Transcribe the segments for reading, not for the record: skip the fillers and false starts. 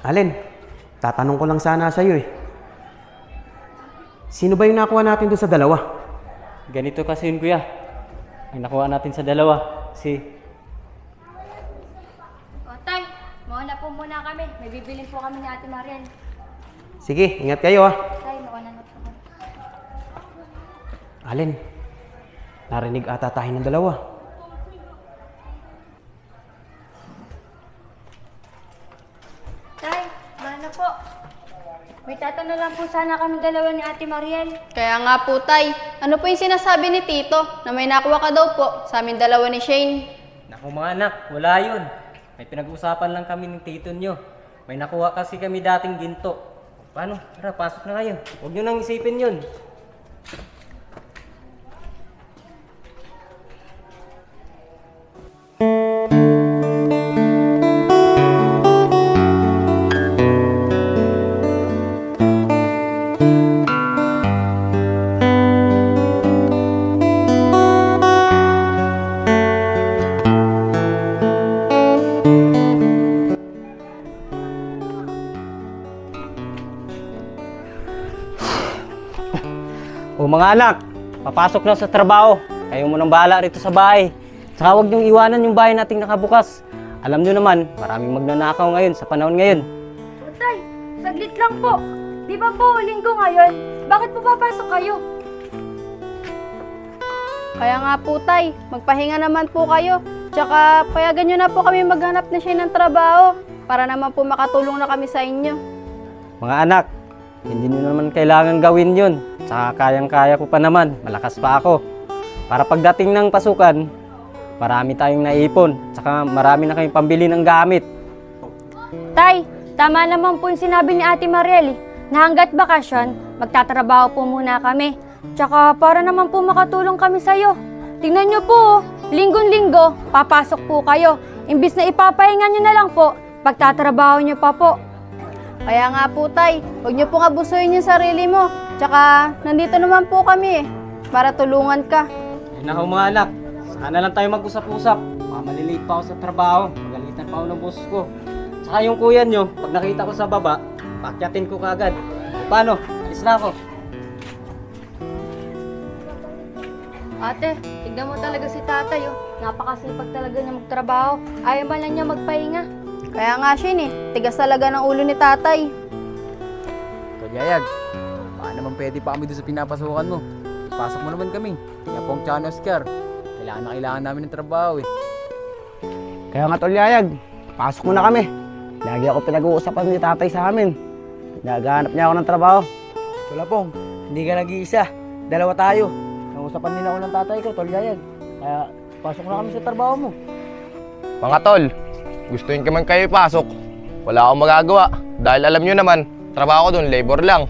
Alin, tatanong ko lang sana sa'yo eh. Sino ba yung nakuha natin doon sa dalawa? Ganito kasi yun, kuya. Ang nakuha natin sa dalawa, si... O, Tay, mauna po muna kami. May bibilin po kami ni Ate Mariel. Sige, ingat kayo ah. Tay, mauna na po kami. Alin, narinig ata tayo ng dalawa. Tay, mauna po. May tatanong lang po sana kami dalawa ni Ate Mariel. Kaya nga po, Tay. Ano po yung sinasabi ni Tito na may nakuha ka daw po sa amin dalawa ni Shane? Naku mga anak, wala yun. May pinag-usapan lang kami ng tito nyo. May nakuha kasi kami dating ginto. Paano? Tara, pasok na kayo. Huwag nyo nang isipin yun. O mga anak, papasok na sa trabaho. Kayo mo nang bahala rito sa bahay. Saka huwag niyong iwanan yung bahay nating nakabukas. Alam niyo naman, maraming magnanakaw ngayon sa panahon ngayon. O, Tay, saglit lang po. Di ba po, linggo ngayon? Bakit po papasok kayo? Kaya nga po, Tay. Magpahinga naman po kayo. Tsaka payagan nyo na po kami maghanap na siya ng trabaho para naman po makatulong na kami sa inyo. Mga anak, hindi niyo naman kailangan gawin yun. Saka kayang-kaya ko pa naman, malakas pa ako. Para pagdating ng pasukan, marami tayong naipon. Saka marami na kayong pambili ng gamit. Tay, tama naman po yung sinabi ni Ate Mariel eh, na hanggat bakasyon, magtatrabaho po muna kami. Tsaka para naman po makatulong kami sa'yo. Tingnan nyo po, linggon-linggo, papasok po kayo. Imbis na ipapahinga nyo na lang po, pagtatrabaho nyo pa po. Kaya nga po, Tay. Huwag nyo pong abusuin yung sarili mo. Tsaka nandito naman po kami para tulungan ka. Ay naku mga anak, sana lang tayo mag-usap-usap. Malilate pa ako sa trabaho, magalitan pa ako ng boss ko. Saka yung kuya nyo, pag nakita ko sa baba, pakyatin ko kagad. Paano? Alis na ako. Ate, tignan mo talaga si tatay oh. Napakasipag talaga niya magtrabaho. Ayaw man lang niya magpahinga. Kaya nga, Shane tigas talaga ng ulo ni tatay. Kagayag, baka naman pwede pa kami doon sa pinapasukan mo. Pasok mo naman kami. Kaya pong Chan Oscar, kailangan namin ng trabaho eh. Kaya nga tol Yayag, pasok mo na kami. Lagi ako pinag-uusapan ni tatay sa amin. Naghahanap niya ako ng trabaho. Wala pong, hindi ka nag-iisa. Dalawa tayo. Nausapan nila ako ng tatay ko, tol Yayag. Kaya pasok na kami sa trabaho mo. Mga tol, gustuin ka man kayo ipasok. Wala akong magagawa. Dahil alam nyo naman, trabaho ko doon, labor lang.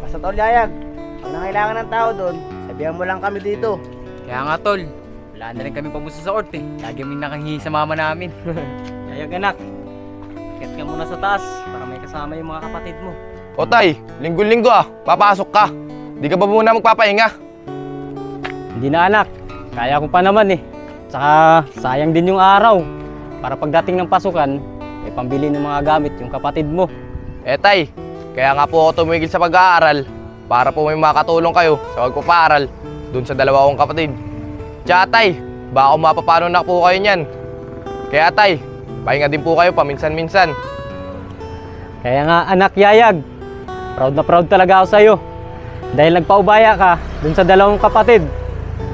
Basta tol Yayag, pag nangailangan ng tao doon, sabihan mo lang kami dito. Kaya nga tol, wala na rin kami pabuso sa orte. Lagi kami nakahingi sa mama namin. Kaya anak, akit ka muna sa taas para may kasama yung mga kapatid mo. O tay, linggo-linggo papasok ka. Di ka ba muna magpapahinga? Hindi na anak, kaya ko pa naman Saka sayang din yung araw. Para pagdating ng pasukan, may pambili ng mga gamit yung kapatid mo. Tay, kaya nga po ako tumigil sa pag-aaral para po may makatulong kayo sa pagpapaaral dun sa dalawa kong kapatid. Tsaka tay, baka mapapano na po kayo niyan. Kaya tay, pahinga din po kayo paminsan-minsan. Kaya nga anak Yayag, proud na proud talaga ako sa'yo. Dahil nagpaubaya ka dun sa dalawang kapatid.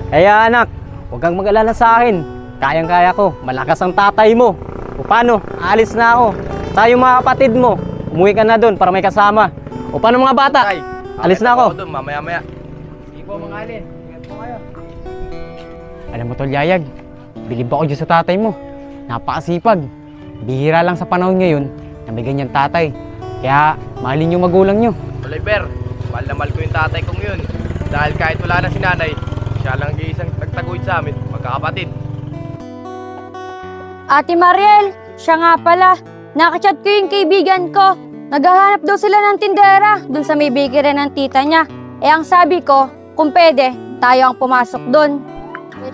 Kaya anak, huwag kang mag-alala sa akin. Kayang-kaya ko, malakas ang tatay mo. O paano, alis na ako. Sa yung mga kapatid mo, umuwi ka na dun para may kasama. O paano mga bata? Tay, Alis na ako. Doon, mamaya-maya. Sige po mga alin, ingat po kayo. Alam mo tol Yayag, bilib ako dyan sa tatay mo. Napakasipag. Bihira lang sa panahon ngayon na may ganyang tatay. Kaya mahalin yung magulang nyo. Oliver, mahal na mahal ko yung tatay kong yun. Dahil kahit wala na si nanay, siya lang ang isang nagtaguyod sa amin, magkakapatid. Ate Mariel, siya nga pala. Nakachat ko yung kaibigan ko. Naghahanap daw sila ng tindera dun sa may bakery ng tita niya. Ang sabi ko, kung pwede, tayo ang pumasok dun.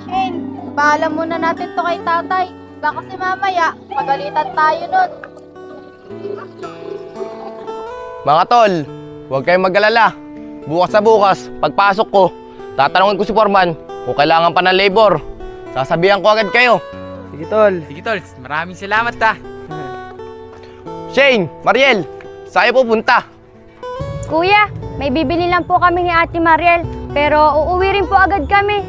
Shane, paalam muna natin to kay tatay. Baka si mamaya, pagalitan tayo nun. Mga tol, huwag kayong mag-alala. Bukas sa bukas, pagpasok ko, tatanungin ko si Foreman kung kailangan pa ng labor. Sasabihan ko agad kayo. Sige, tol. Sige tol, maraming salamat ta. Shane, Mariel, saan kayo pupunta? Kuya, may bibili lang po kami ni Ate Mariel, pero uuwi rin po agad kami.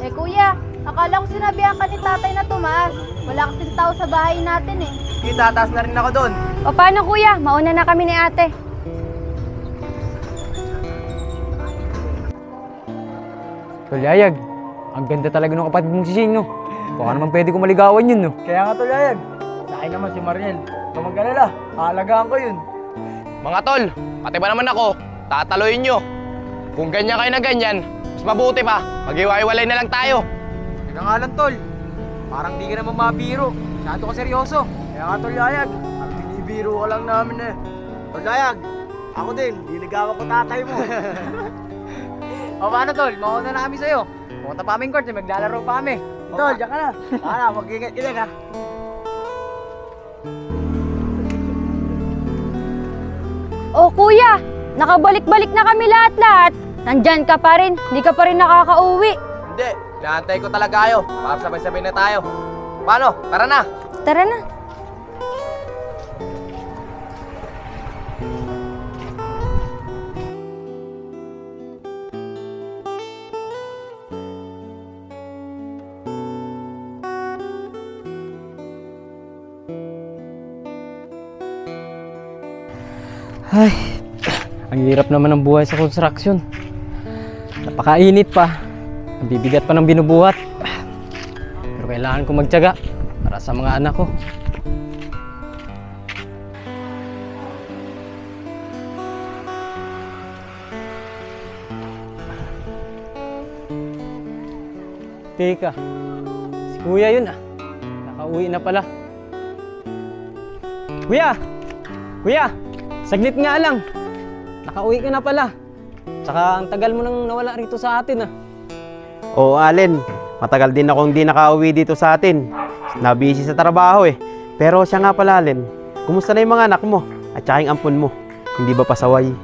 Eh kuya, akala ko sinabihan ka ni tatay na tumaas. Wala kasing tao sa bahay natin eh. Sige, tataas na rin ako doon. O paano kuya, mauna na kami ni ate. Tol Yayag, ang ganda talaga ng kapatid mong si Shane, no? Baka naman pwede ko maligawan yun, no? Kaya nga, tol Yayag. Sa akin naman si Mariel. Huwag mag-alala, aalagaan ko yun. Mga tol, pati ba naman ako, tataloyin nyo. Kung ganyan kayo na ganyan, mas mabuti pa, mag-iwaiwalay na lang tayo. Teka nga lang tol, parang di ka naman mabiro. Masyado ka seryoso. Kaya nga, tol Yayag. Ang binibiro ka lang namin eh. Tol Yayag, ako din. Diligawan ko tatay mo. O paano tol, mauna na kami sa'yo. Pumunta pa aming court, maglalaro pa kami. Tol, diyan ka na. Mag-ingat ha. O kuya, nakabalik-balik na kami lahat-lahat. Nandyan ka pa rin, hindi ka pa rin nakakauwi. Hindi, naantay ko talaga kayo para sabay-sabay na tayo. Paano? Tara na! Tara na. Ay, ang hirap naman ng buhay sa construction. Napakainit pa. Ang bibigat pa ng binubuhat. Pero kailangan ko magtiyaga para sa mga anak ko. Teka, si kuya yun ah. Nakauwi na pala. Kuya! Kuya! Saglit nga lang. Nakauwi ka na pala. Tsaka ang tagal mo nang nawala rito sa atin ah. Oo, Allen. Matagal din akong hindi nakauwi dito sa atin. Nabisi sa trabaho eh. Pero siya nga pala, Allen. Kumusta na yung mga anak mo? At saka yung ampon mo? Hindi ba pasaway?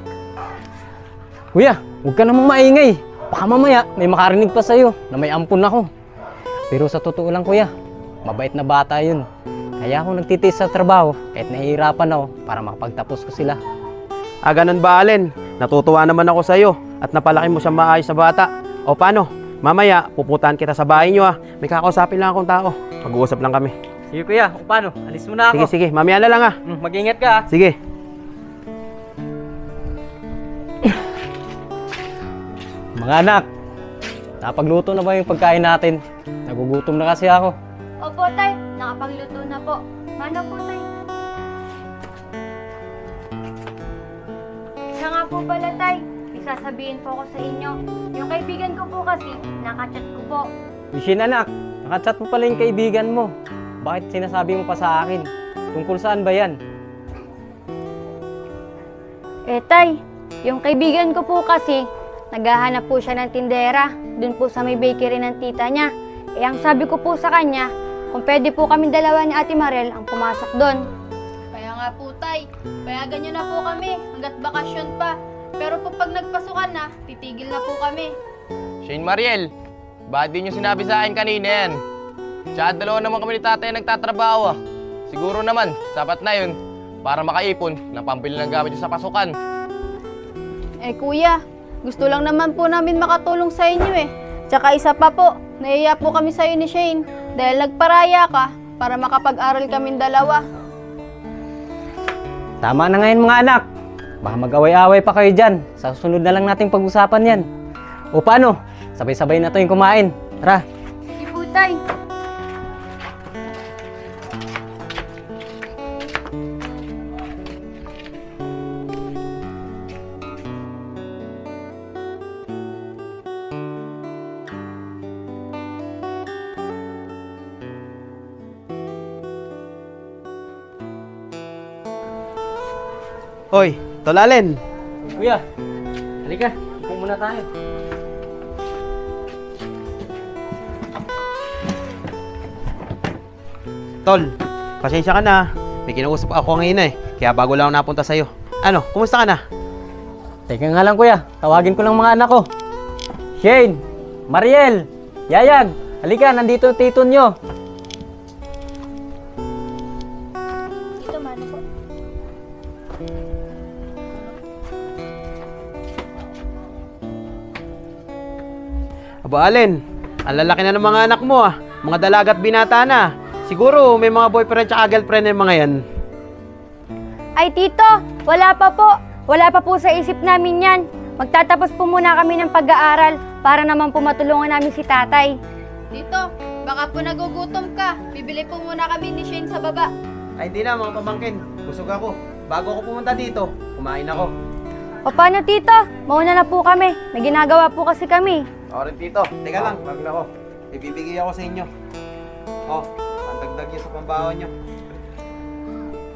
Kuya, huwag ka namang maingay. Baka mamaya may makarinig pa sa'yo na may ampun ako. Pero sa totoo lang kuya, mabait na bata yun. Kaya ako nagtitiis sa trabaho kahit nahihirapan ako para makapagtapos ko sila. Ah, ganun ba, Allen? Natutuwa naman ako sa'yo at napalaki mo siyang maayos sa bata. O paano? Mamaya, pupuntahan kita sa bahay niyo ah. May kakausapin lang akong tao. Mag-uusap lang kami. Sige kuya, o paano? Alis mo na ako. Sige, sige. Mamaya na lang ah. Mag-ingat ka ah. Sige. Mga anak, napagluto na ba yung pagkain natin? Nagugutom na kasi ako. Opo tay, nakapagluto na po. Mano po tay? Siya nga po pala tay, may sasabihin po ako sa inyo. Yung kaibigan ko po kasi, nakachat ko po. Ishin anak, nakachat mo pala yung kaibigan mo. Bakit sinasabi mo pa sa akin? Tungkol saan ba yan? Eh tay, yung kaibigan ko po kasi, naghahanap po siya ng tindera, dun po sa may bakery ng tita niya. Eh ang sabi ko po sa kanya, kung pwede po kami dalawa ni Ate Mariel ang pumasok doon. Kaya nga po tay, payagan nyo na po kami hanggat bakasyon pa. Pero po pag nagpasukan na, titigil na po kami. Shane, Mariel, bakit di nyo sinabi sa akin kanina yan? Tsaka dalawa naman kami ni tatay nagtatrabaho ah. Siguro naman, sapat na yun para makaipon ng pambili ng gamit nyo sa pasukan. Eh kuya, gusto lang naman po namin makatulong sa inyo eh. Tsaka isa pa po, nahiya po kami sa'yo ni Shane dahil nagparaya ka para makapag-aral kaming dalawa. Tama na ngayon mga anak. Baka mag-away-away pa kayo dyan. Sa susunod na lang nating pag-usapan yan. O paano? Sabay-sabay na tayong kumain. Tara. Sige po tay. Hoy, Tol Allen. Kuya, halika. Upo muna tayo. Tol, pasensya ka na. May kinausap ako ngayon eh. Kaya bago lang ako napunta sa'yo. Ano, kumusta ka na? Teka nga lang kuya, tawagin ko lang mga anak ko. Shane, Mariel, Yayag, halika, nandito yung tito nyo. Ito man po. Aba, Allen, ang lalaki na ng mga anak mo ah. Mga dalaga at binata na. Siguro may mga boyfriend at girlfriend na yung mga yan. Ay tito, wala pa po. Wala pa po sa isip namin yan. Magtatapos po muna kami ng pag-aaral para naman po matulungan namin si tatay. Tito, baka po nagugutom ka. Bibili po muna kami ni Shane sa baba. Ay, hindi na mga pamangkin. Busog ako. Bago ako pumunta dito, kumain ako. O paano tito? Mauna na po kami. May ginagawa po kasi kami. Ako rin, Tito. Teka lang, wag na ako. Ibibigay ako sa inyo. Oh, pantagdag niyo sa pambaon niyo.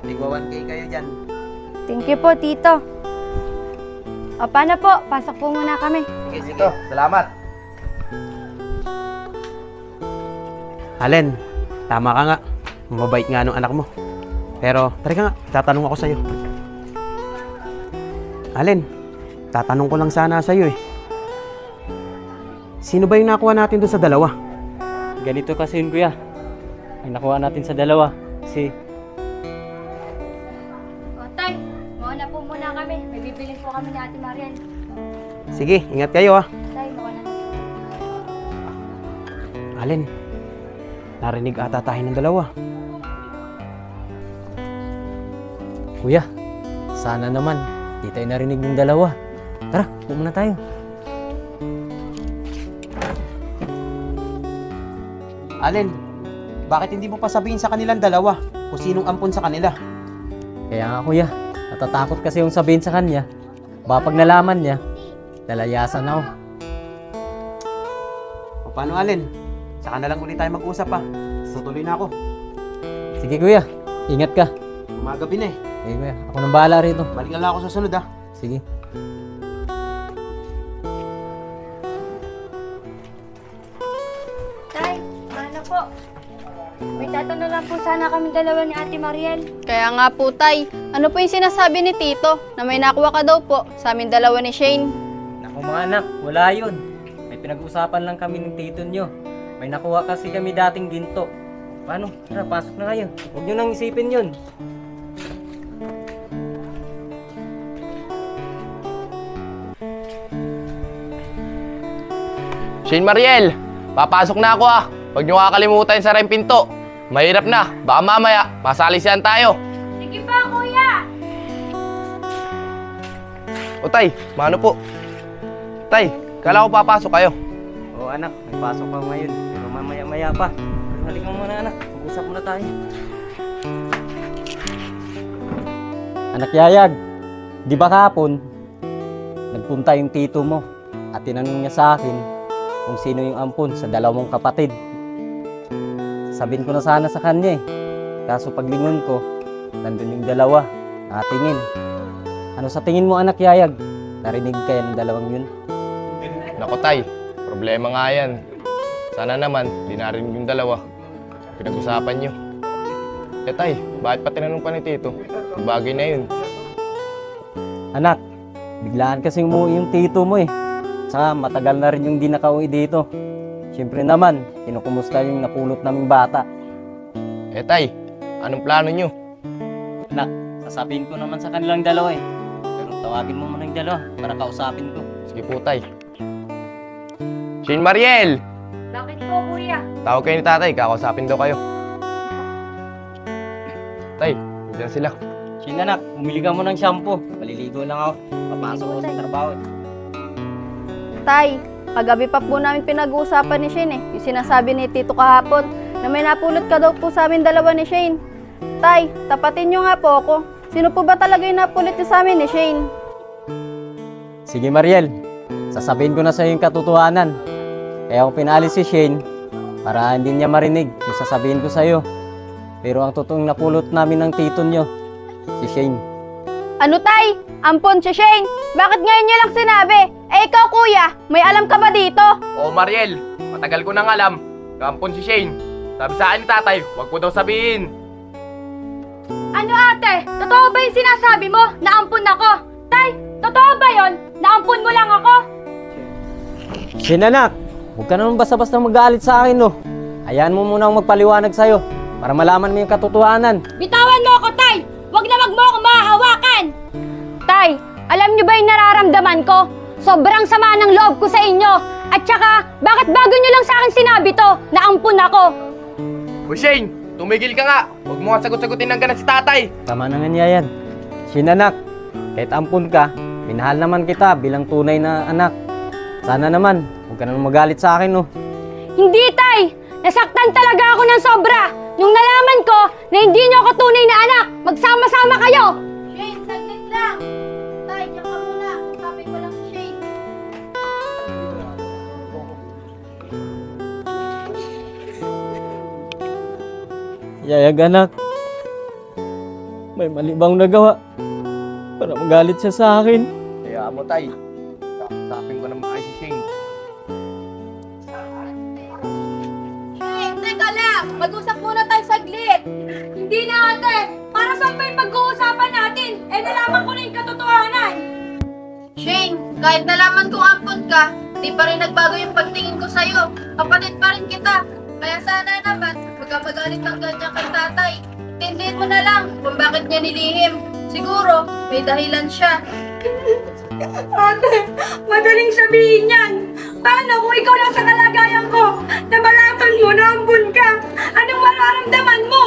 Tigwa 1K kayo dyan. Thank you po tito. O paano po? Pasok po muna kami. Sige, sige. Salamat. Allen, tama ka nga. Mabait nga nung anak mo. Pero, tara nga, tatanong ako sa'yo. Allen, tatanong ko lang sana sa'yo eh. Sino ba yung nakuha natin doon sa dalawa? Ganito kasi yun kuya. Ay nakuha natin sa dalawa. Kasi O tay, mauna po muna kami. May bibili po kami ni Ate Mariel. Sige, ingat kayo ah. Tay, mauna na. Allen, narinig ata tayo ng dalawa. kuya, sana naman di tayo narinig ng dalawa. Tara, pumunta tayo. Allen, bakit hindi mo pa sabihin sa kanilang dalawa kung sinong ampon sa kanila? Kaya nga kuya, natatakot kasi yung sabihin sa kanya. Baka pag nalaman niya, lalayasan ako. O paano, Allen? Saka na lang ulit tayo mag-usap pa. Tutuloy na ako. Sige kuya, ingat ka. Umagabi na eh. Eh kuya, ako nang bahala rito. Balik na lang ako sa sunod ah. Sige. Tay, paano po? May tatanong lang po sana kami dalawa ni Ate Mariel. Kaya nga po, Tay. Ano po yung sinasabi ni Tito na may nakuha ka daw po sa amin dalawa ni Shane? Naku mga anak, wala yun. May pinag-usapan lang kami ng tito nyo. May nakuha kasi kami dating ginto. Paano? Tara, pasok na kayo. Huwag nyo nang isipin yun. Shane, Mariel, papasok na ako ah. Huwag niyo kakalimutan sa yung pinto. Mahirap na, baka mamaya, masalisihan tayo. Sige pa, kuya! O tay, mano po? Tay, kala ko papasok kayo. Oo anak, may pasok pa ngayon. Pero mamaya-maya pa. Pero halika muna anak, mag-usap muna tayo. Anak Yayag, di ba kahapon, nagpunta yung tito mo at tinanong niya sa akin kung sino yung ampon sa dalawang kapatid. Sabihin ko na sana sa kanya eh. Kaso paglingon ko, nandun yung dalawa, nakatingin. Ano sa tingin mo anak Yayag? Narinig kaya ng dalawang yun? Nako tay, problema nga yan. Sana naman, di narinig yung dalawa. Pinag-usapan nyo. Eh tay, bakit pa tinanong pa ni Tito? Bagay na yun. Anak, biglaan kasi umuwi yung tito mo eh. Saka matagal na rin yung di nakauwi dito. Siyempre naman, kinukumusta yung napulot naming bata. Eh tay, anong plano nyo? Anak, sasabihin ko naman sa kanilang dalawa eh. Pero tawagin mo muna yung dalawa para kausapin ko. Sige po tay. Shane, Mariel! Bakit po, kuya? Tawag kayo ni tatay, kakausapin daw kayo. Tay, dyan sila. Shin anak, bumili ka mo ng shampoo. Paliligo lang ako. Papasok ako sa trabaho. Tay, kagabi pa po namin pinag-uusapan ni Shane eh. Yung sinasabi ni Tito kahapon na may napulot ka daw po sa amin dalawa ni Shane. Tay, tapatin nyo nga po ako. Sino po ba talaga yung napulot niyo sa amin ni Shane? Sige Mariel, sasabihin ko na sa iyo yung katotohanan. Kaya ako pinalis si Shane para hindi niya marinig yung sasabihin ko sa iyo. Pero ang totoong napulot namin ng tito nyo, si Shane. Ano tay? Ampon si Shane? Bakit ngayon niyo lang sinabi? Eh ikaw kuya, may alam ka ba dito? Oo, Mariel. Matagal ko nang alam. Kampon si Shane. Sabi sa akin ni tatay, huwag ko daw sabihin. Ano ate? Totoo ba yung sinasabi mo? Naampun ako? Tay, totoo ba yon? Naampun mo lang ako? Shane anak, huwag ka naman basta-basta magalit sa akin no. Hayaan mo muna akong magpaliwanag sa'yo para malaman mo yung katotohanan. Bitawan mo ako, Tay! Huwag na wag mo ako mahahawakan! Tay, alam niyo ba yung nararamdaman ko? Sobrang sama ng loob ko sa inyo. At saka, bakit bago niyo lang sa akin sinabi to? Naampun ako. O Shane, tumigil ka nga. Huwag mo nga sagot-sagutin ng ganan si tatay. Tama na nga yan. Shane anak, kahit ampun ka, minahal naman kita bilang tunay na anak. Sana naman, huwag ka naman magalit sa akin no. Hindi, Tay! Nasaktan talaga ako ng sobra. Nung nalaman ko na hindi niyo ako tunay na anak, magsama-sama kayo. Shane, saglit lang. Tay, diyan ka muna. Usapin ko lang si Shane. Yayag anak, may mali bang nagawa para magalit siya sa akin? Kaya mo tay, kakusapin ko naman kay si Shane. Shane, teka lang. Mag-usap muna tayo saglit. Hindi na, ate. Para saan pa yung pag-uusapan natin? Eh, nalaman ko na yung katotohanan. Shane, kahit nalaman kong ampun ka, di pa rin nagbago yung pagtingin ko sa'yo. Kapatid pa rin kita. Kaya sana naman, magkamagalit ng ganyan kay tatay. Tindihin mo na lang kung bakit niya nilihim. Siguro, may dahilan siya. Ate, madaling sabihin yan. Paano kung ikaw lang sa kalagayan ko na malaman mo na ampun ka? Anong mararamdaman mo?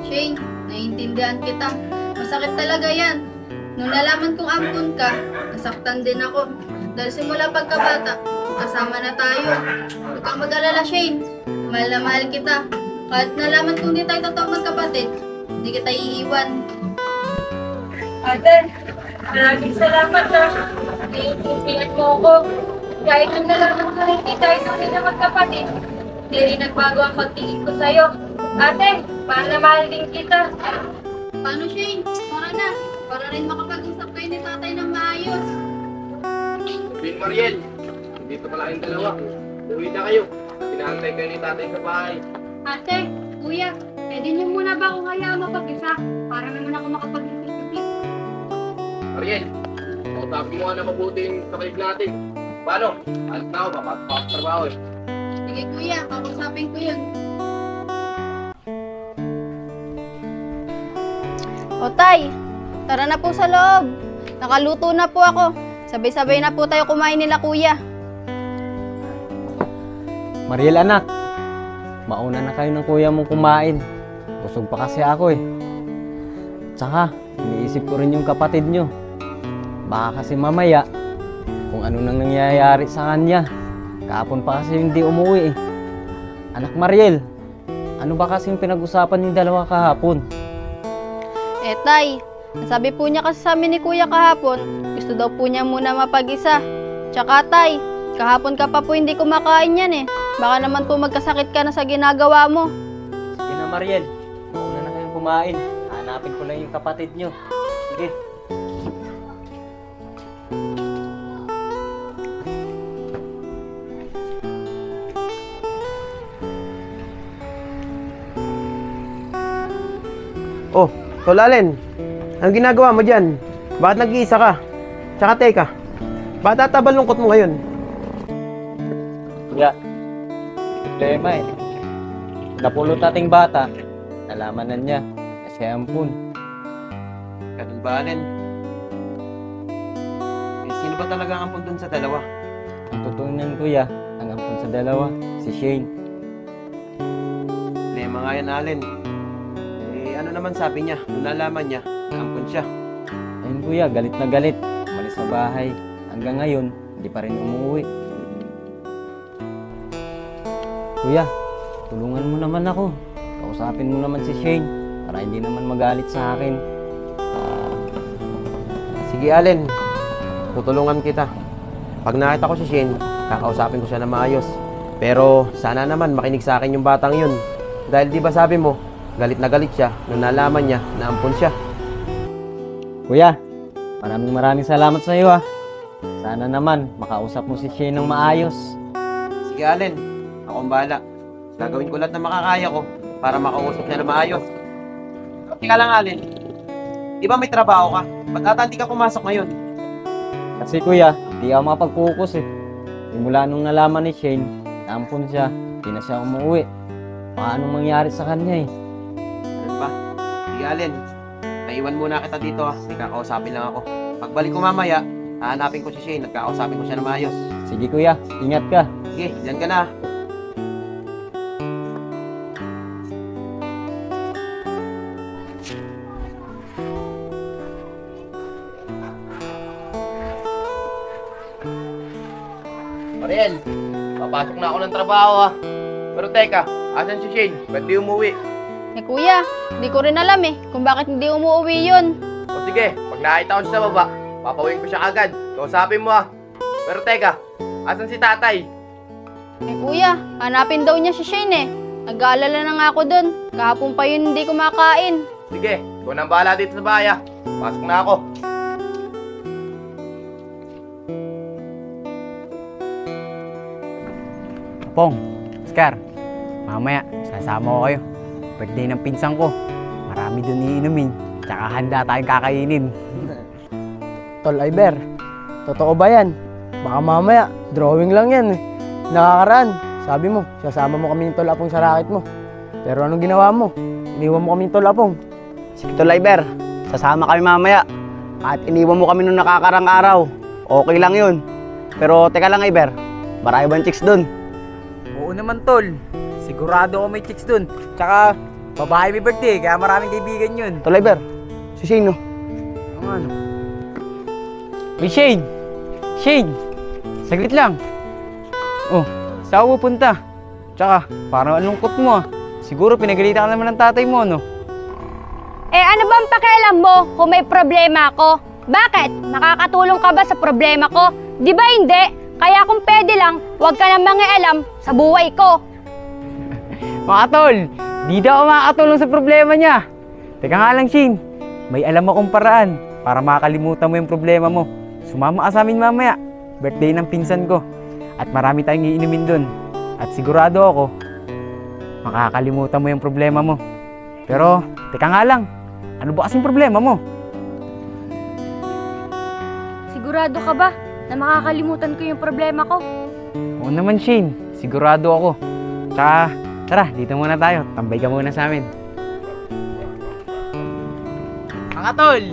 Shane, naiintindihan kita. Masakit talaga yan. Nung nalaman kong ampun ka, nasaktan din ako. Dahil simula pagkabata, kasama na tayo. Huwag kang mag-alala, Shane. Mahal na mahal kita. Kahit nalaman kong di tayo totoo magkapatid, hindi kita iiwan. Ate, maraming salamat na. Naiintindihan mo ako. Kahit nung nalaman ko na hindi tayo tunay na magkapatid, hindi rin nagbago ang pagtingin ko sa'yo. Ate, mahal na mahal din kita. Paano, Shane? Tara na. Para rin makapag-usap kayo ni tatay ng maayos. Bin Mariel, dito pala kayong dalawa. Uwi na kayo. Pinahantay kayo ni tatay sa bahay. Ate, kuya, pwede niyo muna ba akong hayaan mapag-isa? Para naman ako makapag-isip. Mariel, kausapin mo nga na mabuti yung kapatid natin. Paano? Alis na ako, papasok trabaho eh. Sige kuya, kakusapin ko yun. O tay, tara na po sa loob. Nakaluto na po ako. Sabay-sabay na po tayo kumain nila kuya. Mariel anak, mauna na kayo ng kuya mong kumain. Busog pa kasi ako eh. Tsaka, iniisip ko rin yung kapatid nyo. Baka kasi mamaya, kung ano nang nangyayari sa kanya. Kahapon pa kasi hindi umuwi eh. Anak Mariel, ano ba kasi yung pinag-usapan yung dalawa kahapon? Eh tay, nasabi po niya kasi sa amin ni kuya kahapon, gusto daw po niya muna mapag-isa. Tsaka tay, kahapon ka pa po hindi kumakain yan eh. Baka naman po magkasakit ka na sa ginagawa mo. Sige na Mariel, mauna na kayong kumain. Hanapin ko lang yung kapatid nyo. Sige. Oh, Tol Allen, anong ginagawa mo dyan? Bakit nag-iisa ka? Tsaka teka, bakit tatabal lungkot mo ngayon? Kuya, problema eh. Napulot nating bata, nalaman na niya na siya ampun. Ganun ba, Allen? Eh, sino ba talaga ang ampun dun sa dalawa? Ang totoo niyan kuya, ang ampun sa dalawa, si Shane. Problema nga yan, Allen. Eh, ano naman sabi niya nung nalaman niya na ampun siya? Ayun kuya, galit na galit. Umalis sa bahay. Hanggang ngayon, hindi pa rin umuwi. Kuya, tulungan mo naman ako. Kausapin mo naman si Shane para hindi naman magalit sa akin. Sige, Allen. Tutulungan kita. Pag nakita ko si Shane, kakausapin ko siya na maayos. Pero sana naman makinig sa akin yung batang yun. Dahil di ba sabi mo, galit na galit siya nung nalaman niya na ampun siya. Kuya, maraming salamat sa iyo ha. Sana naman makausap mo si Shane ng maayos. Sige, Allen. Ako ang bahala. Gagawin ko lahat na makakaya ko para makausap siya na maayos. Teka lang, Alin. Di ba may trabaho ka? Ba't ata hindi ka pumasok ngayon? Kasi kuya, di ako makapag-focus eh. Mula nung nalaman ni Shane, nampun siya, di na siya umuwi. Paano mangyari sa kanya eh? Ano ba? Sige, Alin. Naiwan muna kita dito ha. May kakausapin lang ako. Pagbalik ko mamaya, hahanapin ko si Shane at kakausapin ko siya na maayos. Sige kuya, ingat ka. Sige, dyan ka na. Mariel, papasok na ako ng trabaho ah. Pero teka, asan si Shane? Ba't di umuwi? Eh kuya, di ko rin alam eh kung bakit hindi umuwi yun. O sige, pag nakita ko siya sa baba, papawin ko siya agad. Kausapin mo ah. Pero teka, asan si tatay? Eh kuya, hanapin daw niya si Shane eh. Nag-aalala na nga ako dun. Kahapon pa yun hindi kumakain. Sige, ikaw nang bahala dito sa bahay ah. Pasok na ako. Pong, Oscar, mamaya sasama ko kayo. Birthday ng pinsan ko. Marami doon iinumin. Tsaka handa tayong kakainin. Tol Iber, totoo ba yan? Baka mamaya, drawing lang yan eh. Nakakaraan, sabi mo, sasama mo kami ng Tol Apong sa racket mo. Pero anong ginawa mo? Iniwan mo kami ng Tol Apong. Sige Tol Iber, sasama kami mamaya. At iniwan mo kami nung nakakarang araw. Okay lang yun. Pero teka lang Iber, marami bang chicks dun? Oo naman, Tol. Sigurado ako may chicks dun. Tsaka, babae may birthday, kaya maraming kaibigan yun. Tol Iber, si Shane no? Ang ano? Uy Shane! Shane! Saglit lang. Oh, saan ka pupunta? Tsaka, parang ang lungkot mo ah. Siguro pinagalitan ka naman ng tatay mo, no? Eh ano bang pakialam mo kung may problema ako? Bakit? Nakakatulong ka ba sa problema ko? Di ba hindi? Kaya kung pwede lang, huwag ka nang mangialam sa buhay ko. Mga tol, di daw ako makakatulong sa problema niya. Teka nga lang Shane, may alam akong paraan para makakalimutan mo yung problema mo. Sumama ka sa amin mamaya. Birthday ng pinsan ko. At marami tayong iinumin dun. At sigurado ako, makakalimutan mo yung problema mo. Pero, teka nga lang, ano ba kasing problema mo? Sigurado ka ba na makakalimutan ko yung problema ko? Oo naman Shane, sigurado ako. Tsaka, tara, dito muna tayo. Tambay ka muna sa amin. Mga tol,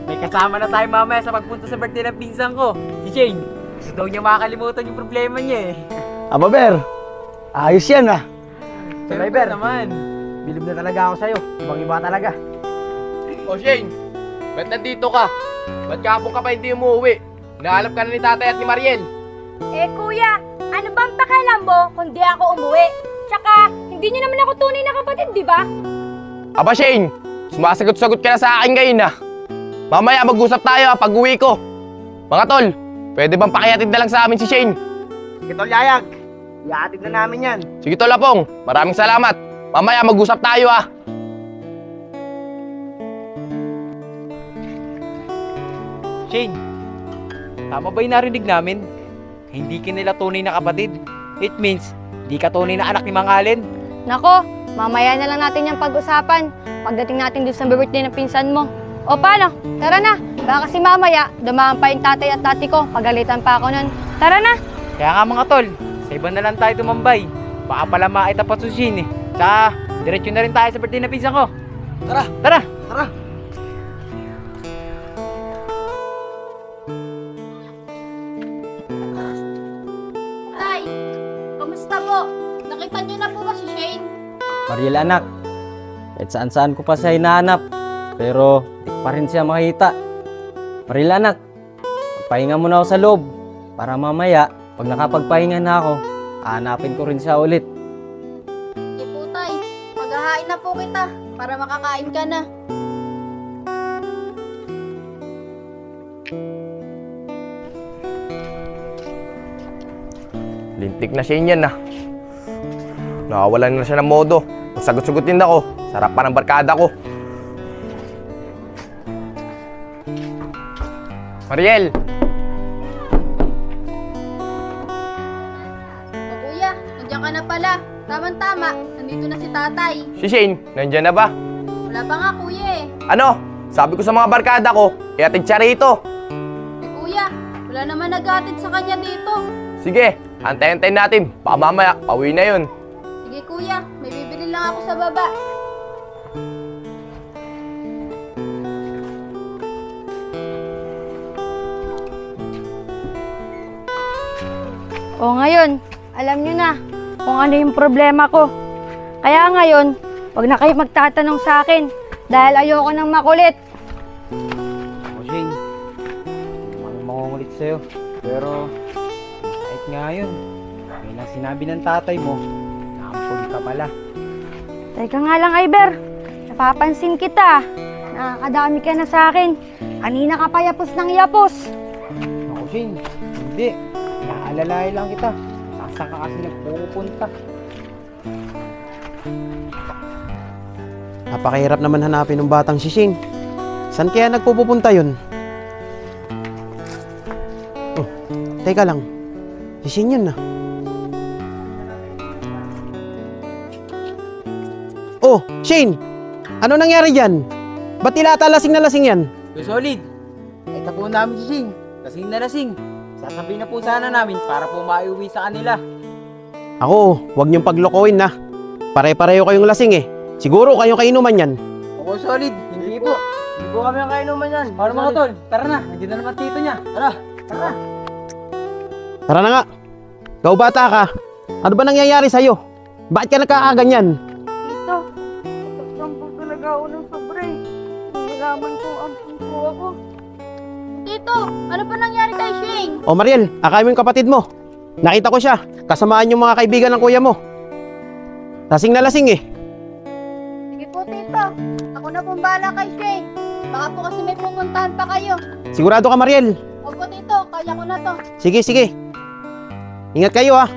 may kasama na tayo mamaya sa pagpunta sa birthday ng pinsan ko, si Shane. Gusto daw niya makakalimutan yung problema niya eh. Aba Ber, ayos yan ah. Tol Iber, naman. bilib na talaga ako sa'yo. Ibang-iba talaga. O Shane, ba't nandito ka? Ba't kahapon ka pa hindi umuwi? Nahalap ka na ni tatay at ni Mariel. Eh kuya, ano bang pakialam mo kung di ako umuwi? Tsaka, hindi niyo naman ako tunay na kapatid, di ba? Aba Shane, sumasagot-sagot ka na sa akin ngayon ah. Mamaya mag-usap tayo pag uwi ko. Mga tol, pwede bang pakihatid na lang sa amin si Shane? Sige Tol Yayag, iatid na namin yan. Sige Tol Apong, maraming salamat. Mamaya mag-usap tayo ah. Shane, tama ba yung narinig namin? Hindi ka nila tunay na kapatid. It means, di ka tunay na anak ni Mang Allen. Nako, mamaya na lang natin yung pag-usapan. Pagdating natin doon sa birthday ng pinsan mo. O paano? Tara na. Baka kasi mamaya, dumaan pa yung tatay at tati ko. Pagalitan pa ako nun. Tara na. Kaya nga mga tol, sa iba na lang tayo tumambay. Baka pala maitapat si Shane eh. Tsaka, diretso na rin tayo sa birthday ng pinsan ko. Tara, Tara! tara. Tay, kamusta po? Nakita niyo na po ba si Shane? Mariel anak, kahit saan-saan ko pa siya hinahanap, pero di ko pa rin siya makita. Mariel anak, pahinga muna ako sa loob, para mamaya, pag nakapagpahinga na ako, hahanapin ko rin siya ulit. Sige po tay, maghahain na po kita para makakain ka na. Lintik na Shane yan ah. Nakawalan na siya ng modo. Magsagot-sagutin ako. Sarap pa ng barkada ko. Mariel! O kuya, nandiyan ka na pala. Tama-tama, nandito na si tatay. Si Shane, nandyan na ba? Wala pa nga kuya Ano? Sabi ko sa mga barkada ko, iatid siya rito. Eh kuya, wala naman nag-atid sa kanya dito. Sige, antayin-antayin natin. Baka mamaya, pauwi na yun. Sige kuya, may bibili lang ako sa baba. O ngayon, alam nyo na kung ano yung problema ko. Kaya ngayon, wag na kayo magtatanong sa akin dahil ayoko nang makulit. Ako, Shane. Hindi naman makungulit sa'yo. Pero, kahit nga yun, may lang sinabi ng tatay mo, naampun ka pala. Teka nga lang, Iber. Napapansin kita. Nakakadami ka na sa akin. Kanina ka pa yapos ng yapos. Ako, Shane. Hindi. Inaalalahe lang kita. Saan ka kasi nagpupunta? Napakahirap naman hanapin ng batang si Shane. Saan kaya nagpupunta yun? Oh, teka lang. Si Shane yun na. Oh, Shane! Ano nangyari dyan? Ba't ilata lasing na lasing yan? Solid! Ito po namin si Shane. Lasing na lasing. Sasabihin na po sana namin para po maiuwi sa kanila. Ako, huwag niyong paglokohin na. Pare-pareho kayong lasing eh. Siguro kayong kainuman yan. Ako, Solid. Hindi po. Hindi po kami ang kainuman yan. Para mga tol, tara na. Nandiyan na naman tito niya. Tara. Tara. Tara na nga. Ikaw bata ka. Ano ba nangyayari sa'yo? Bakit ka nagkakaganyan? Tito, nagsampang talaga ako ng sobre. Nalaman ko ampun ko ako. Tito, ano pa nangyari kay Shane? O Mariel, akay mo yung kapatid mo. Nakita ko siya. Kasamaan yung mga kaibigan ng kuya mo. Lasing na lasing eh. Sige po tito, ako na pong bahala kay Shane. Baka po kasi may pupuntahan pa kayo. Sigurado ka Mariel? Opo tito, kaya ko na to. Sige, sige. Ingat kayo ah.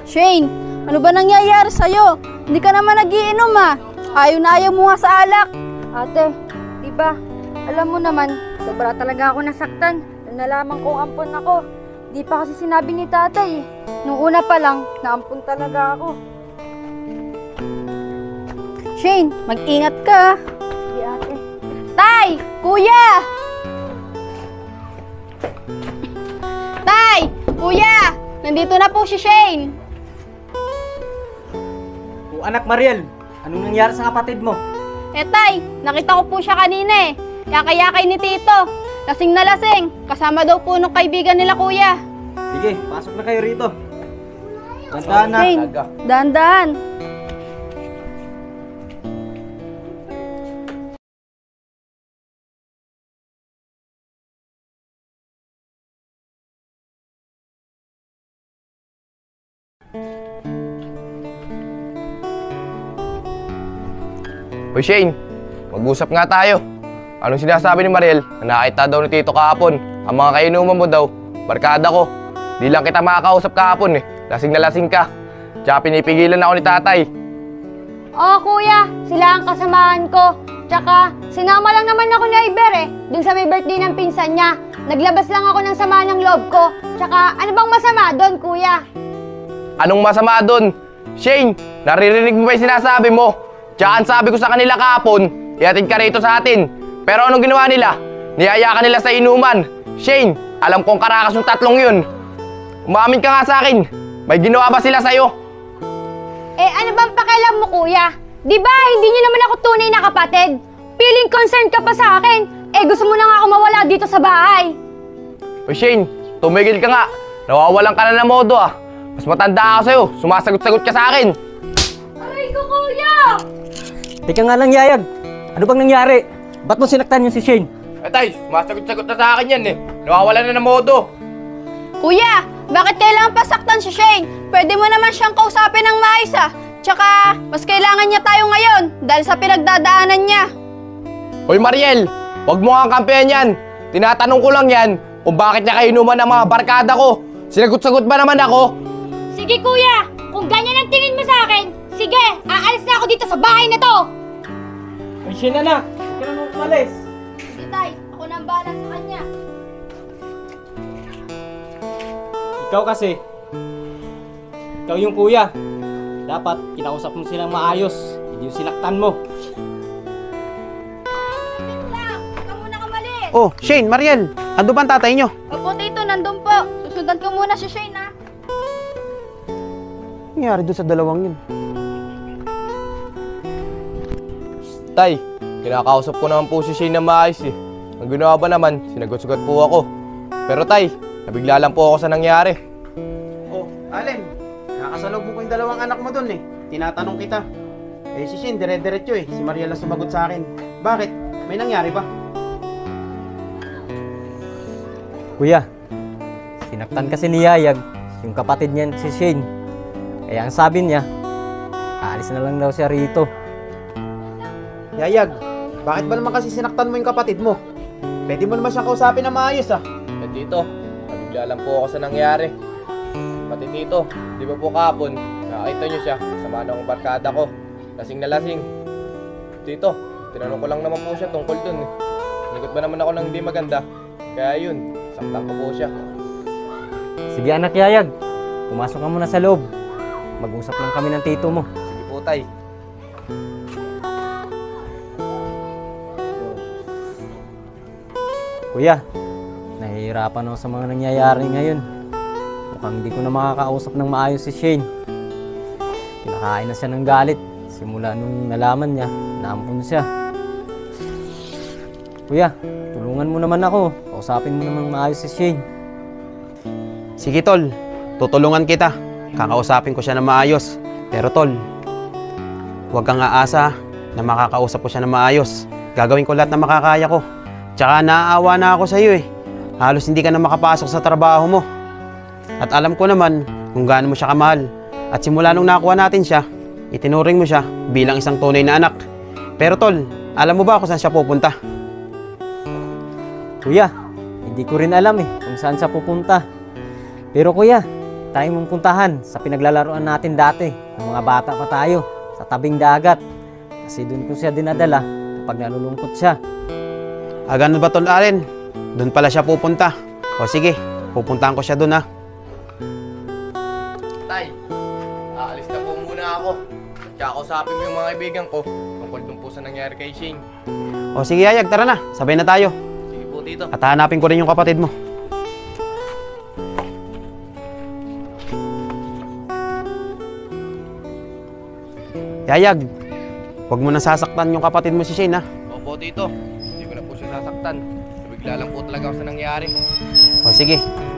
Shane, ano ba nangyayari sa'yo? Hindi ka naman nagiinom ah. Ayaw na ayaw mo nga sa alak. Ate, di ba? Alam mo naman, sobra talaga ako nasaktan. Nung nalaman kong ampun ako. Di pa kasi sinabi ni tatay eh. Nung una pa lang, naampun talaga ako. Shane, mag-ingat ka. Di ate. Tay! Kuya! Tay! Kuya! Nandito na po si Shane. O anak Mariel, anong nangyari sa kapatid mo? Eh tay, nakita ko po siya kanina eh. Yakay-yakay ni Tito. Lasing na lasing. Kasama daw po nung kaibigan nila kuya. Sige, pasok na kayo rito. Tandaan na. Shane, dahan-dahan. Hoy Shane, mag-usap nga tayo. Anong sinasabi ni Mariel na nakita daw ni Tito kahapon? Ang mga kainuman mo daw, barkada ko. Di lang kita makakausap kahapon eh. Lasing na lasing ka. Tsaka pinipigilan ako ni tatay. Oo kuya, sila ang kasamahan ko. Tsaka, sinama lang naman ako ni Iber eh. Dun sa may birthday ng pinsan niya. Naglabas lang ako ng sama ng loob ko. Tsaka, ano bang masama doon kuya? Anong masama doon? Shane, naririnig mo ba yung sinasabi mo? Tsaka ang sabi ko sa kanila kahapon, ihatid ka rito sa atin. Pero anong ginawa nila? Niyaya ka nila sa inuman. Shane, alam kong karakas yung tatlong yun. Umamin ka nga sa akin. May ginawa ba sila sa'yo? Eh, ano bang pakialam mo kuya? Di ba, hindi niyo naman ako tunay na kapatid? Feeling concerned ka pa sa akin. Eh, gusto mo na nga ako mawala dito sa bahay. O Shane, tumigil ka nga. Nawawalan ka na ng modo ah. Mas matanda ako sa'yo. Sumasagot-sagot ka sa akin. Aray ko kuya! Teka nga lang, Yayag. Ano bang nangyari? Ba't mo sinaktan yung si Shane? Tay, sumasagot-sagot na sa akin yan eh. Nawawalan na ng modo. Kuya, bakit kailangan pasaktan si Shane? Pwede mo naman siyang kausapin ng maayos ah. Tsaka, mas kailangan niya tayo ngayon dahil sa pinagdadaanan niya. Hoy Mariel, huwag mo kang kampihan yan. Tinatanong ko lang yan kung bakit niya kainuman ng mga barkada ko. Sinagot-sagot ba naman ako? Sige kuya, kung ganyan ang tingin mo sa akin, sige, aalis na ako dito sa bahay na to. Ay, Shane anak, huwag ka na nung umalis. Sige tay, ako nang bahala sa kanya. Ikaw kasi, ikaw yung kuya. Dapat kinausap mo silang maayos, hindi yung sinaktan mo. Ikaw muna kamalis! Oh, Shane, Mariel, ando ba ang tatay nyo? Opo, Tito, nandun po. Susundan ko muna si Shane, ha? Ano nangyari doon sa dalawang yun? Tay, kinakausap ko naman po si Shane na maayos eh. Ang ginawa ba naman, sinagot-sugat po ako. Pero tay, nabigla lang po ako sa nangyari. Oh, Allen, nakasalog mo ko yung dalawang anak mo doon eh. Tinatanong kita. Eh si Shane, dire-diretso eh. Si Mariel ang sumagot sa akin. Bakit? May nangyari ba? Kuya, sinaktan kasi ni Yayag, yung kapatid niya si Shane. Kaya ang sabi niya, aalis na lang daw siya rito. Yayag, bakit ba naman kasi sinaktan mo yung kapatid mo? Pwede mo naman siyang kausapin na maayos ah. Eh tito, nabigla lang po ako sa nangyari. Pati tito, di ba po kahapon, nakakita niyo siya, sama na akong barkada ko. Lasing na lasing. Tito, tinanong ko lang naman po siya tungkol dun eh. Nagot ba naman ako ng hindi maganda? Kaya yun, saktan ko po siya. Sige anak Yayag, pumasok ka muna sa loob. Mag-usap lang kami ng tito mo. Sige po tay. Kuya, nahihirapan ako sa mga nangyayari ngayon. Mukhang hindi ko na makakausap ng maayos si Shane. Kinakain na siya ng galit. Simula nung nalaman niya, naampun siya. Kuya, tulungan mo naman ako. Kausapin mo naman maayos si Shane. Sige tol, tutulungan kita. Kakausapin ko siya na maayos. Pero tol, huwag kang aasa na makakausap ko siya na maayos. Gagawin ko lahat na makakaya ko. Tsaka naaawa na ako sa iyo eh. Halos hindi ka na makapasok sa trabaho mo. At alam ko naman kung gaano mo siya kamahal. At simula nung nakuha natin siya, itinuring mo siya bilang isang tunay na anak. Pero tol, alam mo ba kung saan siya pupunta? Kuya, hindi ko rin alam eh kung saan siya pupunta. Pero kuya, tayo mong puntahan sa pinaglalaroan natin dati. Ng mga bata pa tayo, sa tabing dagat. Kasi doon ko siya dinadala kapag nalulungkot siya. Ganun ba tol Allen? Doon pala siya pupunta. O sige, pupuntahan ko siya doon ha. Tay, aalis na po muna ako. Kakausapin mo yung mga kaibigan ko tungkol dun po sa nangyari kay Shane. O sige Yayag, tara na. Sabay na tayo. Sige po tito. At hanapin ko rin yung kapatid mo. Yayag, huwag mo nang sasaktan yung kapatid mo si Shane ha. Opo tito, hindi ko na po siya sasaktan. Nabigla lang po talaga ako sa nangyari. O sige,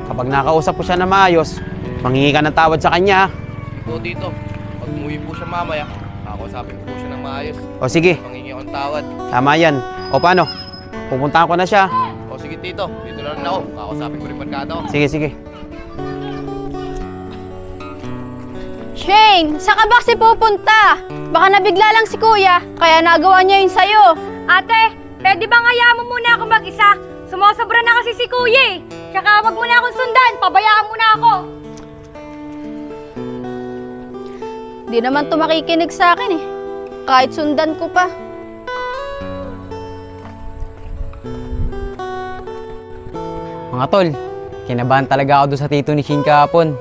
kapag nakausap ko siya na maayos, manghingi ka ng tawad sa kanya ha. Sige po tito, pag umuwi po siya mamaya, kakausapin ko po siya ng maayos. O sige, Mangingi akong tawad. tama yan. O paano? Pupuntahan ko na siya. O sige tito, dito na rin ako. Kakausapin ko rin barkada ko. Sige, sige. Shane, saan ka ba kasi pupunta? Baka nabigla lang si Kuya, kaya nagawa niya yun sa'yo. Ate, pwede bang hayaan mo muna ako mag-isa? Sumosobra na kasi si Kuya eh. Tsaka wag mo na akong sundan, pabayaan mo na ako. Di naman to makikinig sa akin eh. Kahit sundan ko pa. Mga tol, kinabahan talaga ako doon sa tito ni Shane kahapon.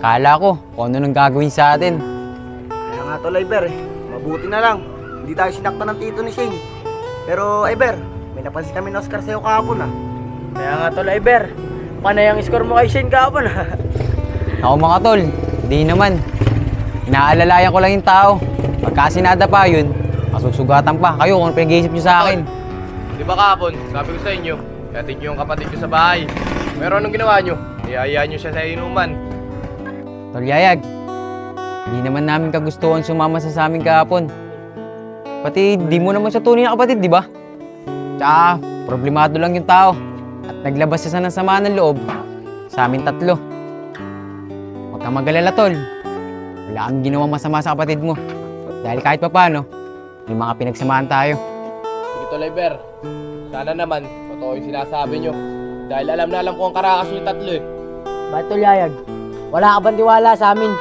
Kala ko kung ano nang gagawin sa atin. Kaya nga tol, Iber, mabuti na lang. Hindi tayo sinaktan ng tito ni Shane. Pero Iber, may napansin kami na Oscar sa'yo kahapon ah. Kaya nga tol, Iber, panay ang score mo kay Shane kahapon ha. Ako mga tol, di naman. Inaalalayan ko lang yung tao. Pagka sinada pa yun, masusugatan pa. Kayo kung pinag-iisip nyo sa akin. Di ba kahapon, sabi ko sa inyo, hatid niyo yung kapatid ko sa bahay. Pero anong ginawa niyo? Iyayaan niyo siya sa inuman. Tol Yayag, hindi naman namin kagustuhan sumama sa amin kahapon. Pati di mo naman siya tunay na kapatid, di ba? Tsaka, problemado lang yung tao. At naglabas siya ng sama ng loob sa amin tatlo. Huwag kang mag-alala, tol. Wala kang ginawang masama sa kapatid mo. Dahil kahit papano, may mga pinagsamahan tayo. Sige Toliver, sana naman, totoo yung sinasabi niyo. Dahil alam na alam ko ang karakas niyo tatlo eh. Bakit tol Yayag? Wala ka bang tiwala sa amin?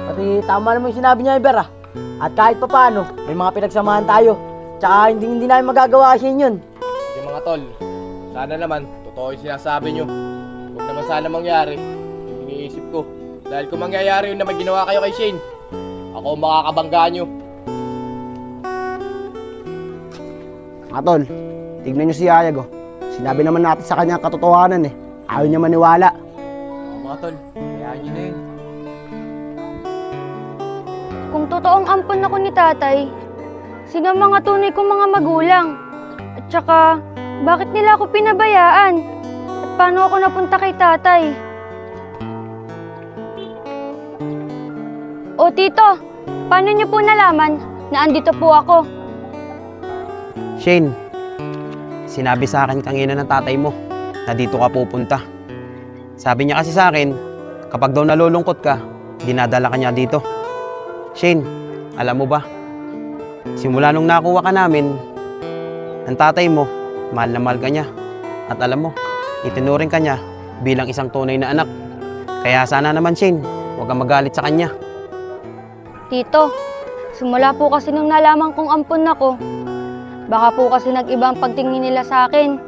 Pati tama naman yung sinabi niya, Iber ah. At kahit pa paano, may mga pinagsamahan tayo. Tsaka hindi namin magagawa kasi yun. Sige mga tol, sana naman, totoo yung sinasabi niyo. Huwag naman sana mangyari, yung iniisip ko. Dahil kung mangyayari yun na may ginawa kayo kay Shane, ako ang makakabangga nyo. Mga tol, tignan nyo si Yayag oh. Sinabi naman natin sa kanya ang katotohanan eh. Ayaw niya maniwala. Oo mga tol, hayaan nyo na yun. Kung totoong ampon ako ni tatay, sino ang mga tunay kong mga magulang? At saka, bakit nila ako pinabayaan? At paano ako napunta kay tatay? O tito, paano niyo po nalaman na andito po ako? Shane, sinabi sa akin kanina ng tatay mo na dito ka pupunta. Sabi niya kasi sa akin, kapag daw nalulungkot ka, dinadala ka niya dito. Shane, alam mo ba? Simula nung nakuha ka namin, ang tatay mo, mahal na mahal ka niya. At alam mo, itinuring ka niya bilang isang tunay na anak. Kaya sana naman Shane, huwag kang magalit sa kanya. Tito, simula po kasi nung nalaman kong ampon ako, baka po kasi nag-iba ang pagtingin nila sa akin.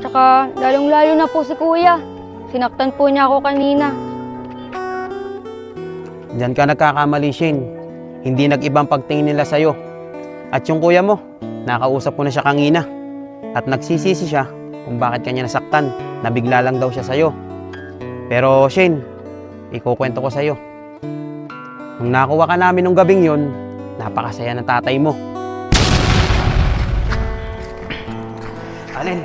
Tsaka lalong-lalo na po si kuya. Sinaktan po niya ako kanina. Diyan ka nagkakamali, Shane. Hindi nag-ibang pagtingin nila sa'yo. At yung kuya mo, nakausap ko na siya kanina. At nagsisisi siya kung bakit kanya nasaktan. Nabigla lang daw siya sa'yo. Pero Shane, ikukwento ko sa'yo. Nung nakuha ka namin nung gabing yun, napakasaya ng tatay mo. Allen,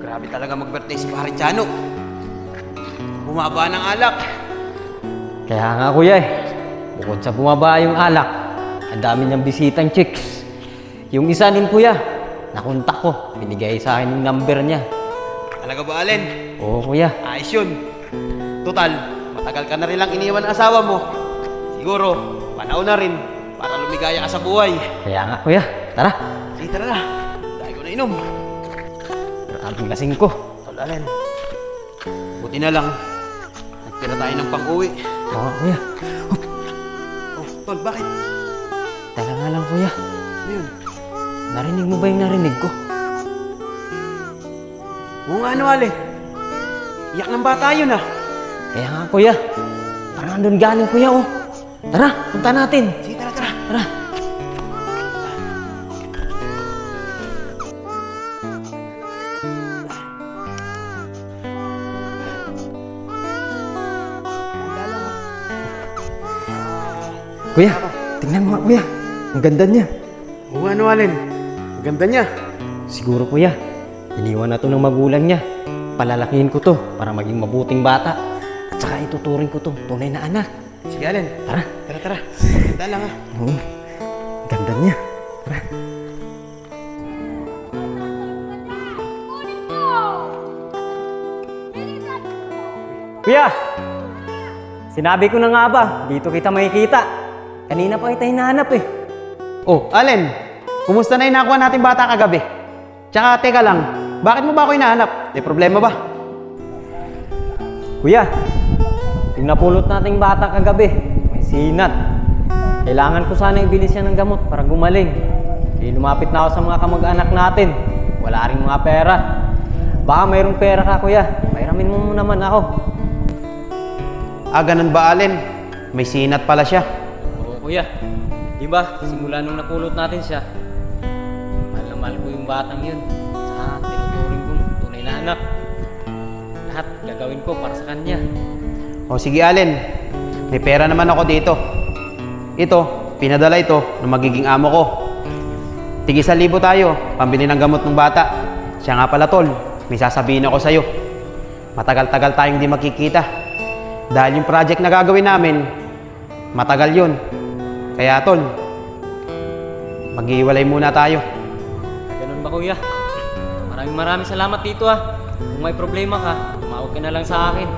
grabe talaga mag-birthday si Pare Chano. Bumaba ng alak. Kaya nga kuya eh, bukod sa bumaba yung alak, ang dami niyang bisitang chicks. Yung isa din kuya, nakontak ko, binigay sa akin yung number niya. Talaga ba, Allen? Oo kuya. Ayos yun. Total, matagal ka na rin lang iniwan ang asawa mo. Siguro, panahon na rin para lumigaya ka sa buhay. Kaya nga kuya, tara. Sige, tara na. Dahil ko na inom. Grabing lasing ko. Tol, Allen. Buti na lang. Nagtira tayo ng pang-uwi. Oo nga kuya. Oh, Tol, bakit? Tala nga lang kuya. Ano yun? Narinig mo ba yung narinig ko? Oo nga, ano, Ale? Iyak ng bata yun, ah. Kaya nga kuya, parang andun galing kuya oh. Tara, punta natin. Sige, tara, tara. Tara. Kuya, tingnan mo nga kuya. Ang ganda niya. Oo, ano, Allen? Ang ganda niya. Siguro kuya, iniwan na to ng magulang niya. Palalakihin ko to para maging mabuting bata. At saka ituturing ko to tunay na anak. Sige, Allen. Tara. Tara, tara. Ganda lang, ah. Oo, ganda niya. Tara. Kuya, sinabi ko na nga ba, dito kita makikita. Kanina pa kita hinahanap eh. Oh, Allen. Kumusta na yung nakuha natin bata kagabi? Tsaka, teka lang. Bakit mo ba ako hinahanap? May problema ba? Kuya, yung napulot nating bata kagabi, may sinat. Kailangan ko sana ibili siya ng gamot para gumaling. Lumapit na ako sa mga kamag-anak natin. Wala rin mga pera. Baka mayroong pera ka kuya, pairamin mo naman ako. Ah, ganun ba, Allen? May sinat pala siya. Oo kuya, di ba simula nung napulot natin siya, mahal na mahal ko yung batang yun. Saka tinuturing kong tunay na anak. Lahat gagawin ko para sa kanya. O sige, Allen. May pera naman ako dito. Ito, pinadala ito ng magiging amo ko. Tig 1,000 tayo, pambili ng gamot ng bata. Siya nga pala, Tol, may sasabihin ako sa'yo. Matagal-tagal tayong di makikita. Dahil yung project na gagawin namin, matagal yun. Kaya, Tol, maghiwalay muna tayo. Ganun ba kuya? Maraming salamat dito ah. Kung may problema ka, tumawag ka na lang sa akin.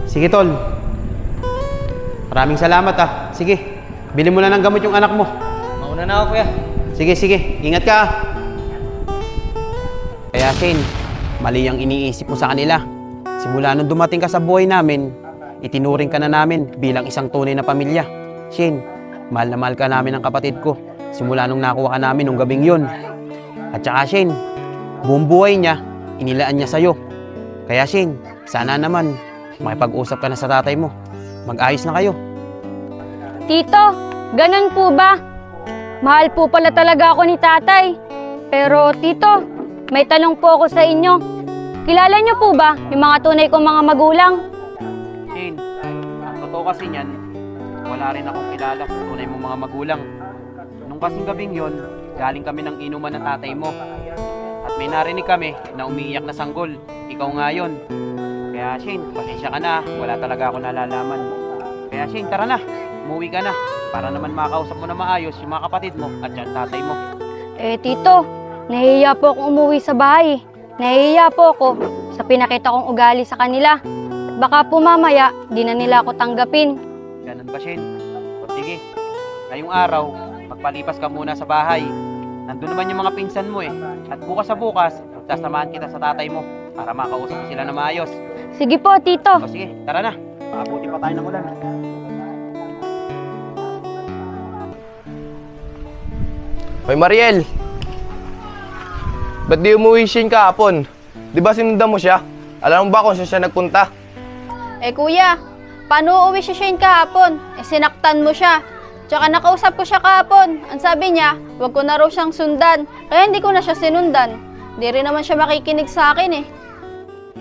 Sige, Tol. Maraming salamat ah. Sige, bili mo na ng gamot yung anak mo. Mauna na ako kuya. Sige, sige. Ingat ka ah. Kaya, Shane, mali ang iniisip mo sa kanila. Simula nung dumating ka sa buhay namin, itinuring ka na namin bilang isang tunay na pamilya. Shane, mahal na mahal ka namin ng kapatid ko. Simula nung nakuha ka namin nung gabing yun. At saka, Shane, buong buhay niya, inilaan niya sa'yo. Kaya, Shane, sana naman makipag-usap ka na sa tatay mo. Mag-ayos na kayo. Tito, ganun po ba? Mahal po pala talaga ako ni tatay. Pero tito, may tanong po ako sa inyo. Kilala niyo po ba yung mga tunay kong mga magulang? Shane, ang totoo kasi niyan, wala rin akong kilala sa tunay mong mga magulang. Nung kasing gabing yon, galing kami ng inuman ng tatay mo. At may narinig kami na umiiyak na sanggol. Ikaw nga yun. Kaya Shane, pasensya ka na. Wala talaga ako nalalaman. Kaya Shane, tara na. Umuwi ka na. Para naman makausap mo na maayos yung mga kapatid mo at yung tatay mo. Eh tito, nahihiya po akong umuwi sa bahay. Nahihiya po ako sa pinakita kong ugali sa kanila. At baka po mamaya, di na nila ako tanggapin. Ganun ba, Shane? O sige, ngayong araw, magpalipas ka muna sa bahay. Nandun naman yung mga pinsan mo eh. At bukas sa bukas, sasamahan kita sa tatay mo para makausap mo sila na maayos. Sige po, tito. O sige, tara na. Makabuti pa tayo ng ulan. Hoy Mariel! Ba't di umuwi Shane kahapon? Di ba sinundan mo siya? Alam mo ba kung saan siya nagpunta? Eh kuya, paano uuwi si Shane kahapon? Eh sinaktan mo siya. Tsaka nakausap ko siya kahapon. Ang sabi niya, wag ko na raw siyang sundan. Kaya hindi ko na siya sinundan. Di rin naman siya makikinig sa akin eh.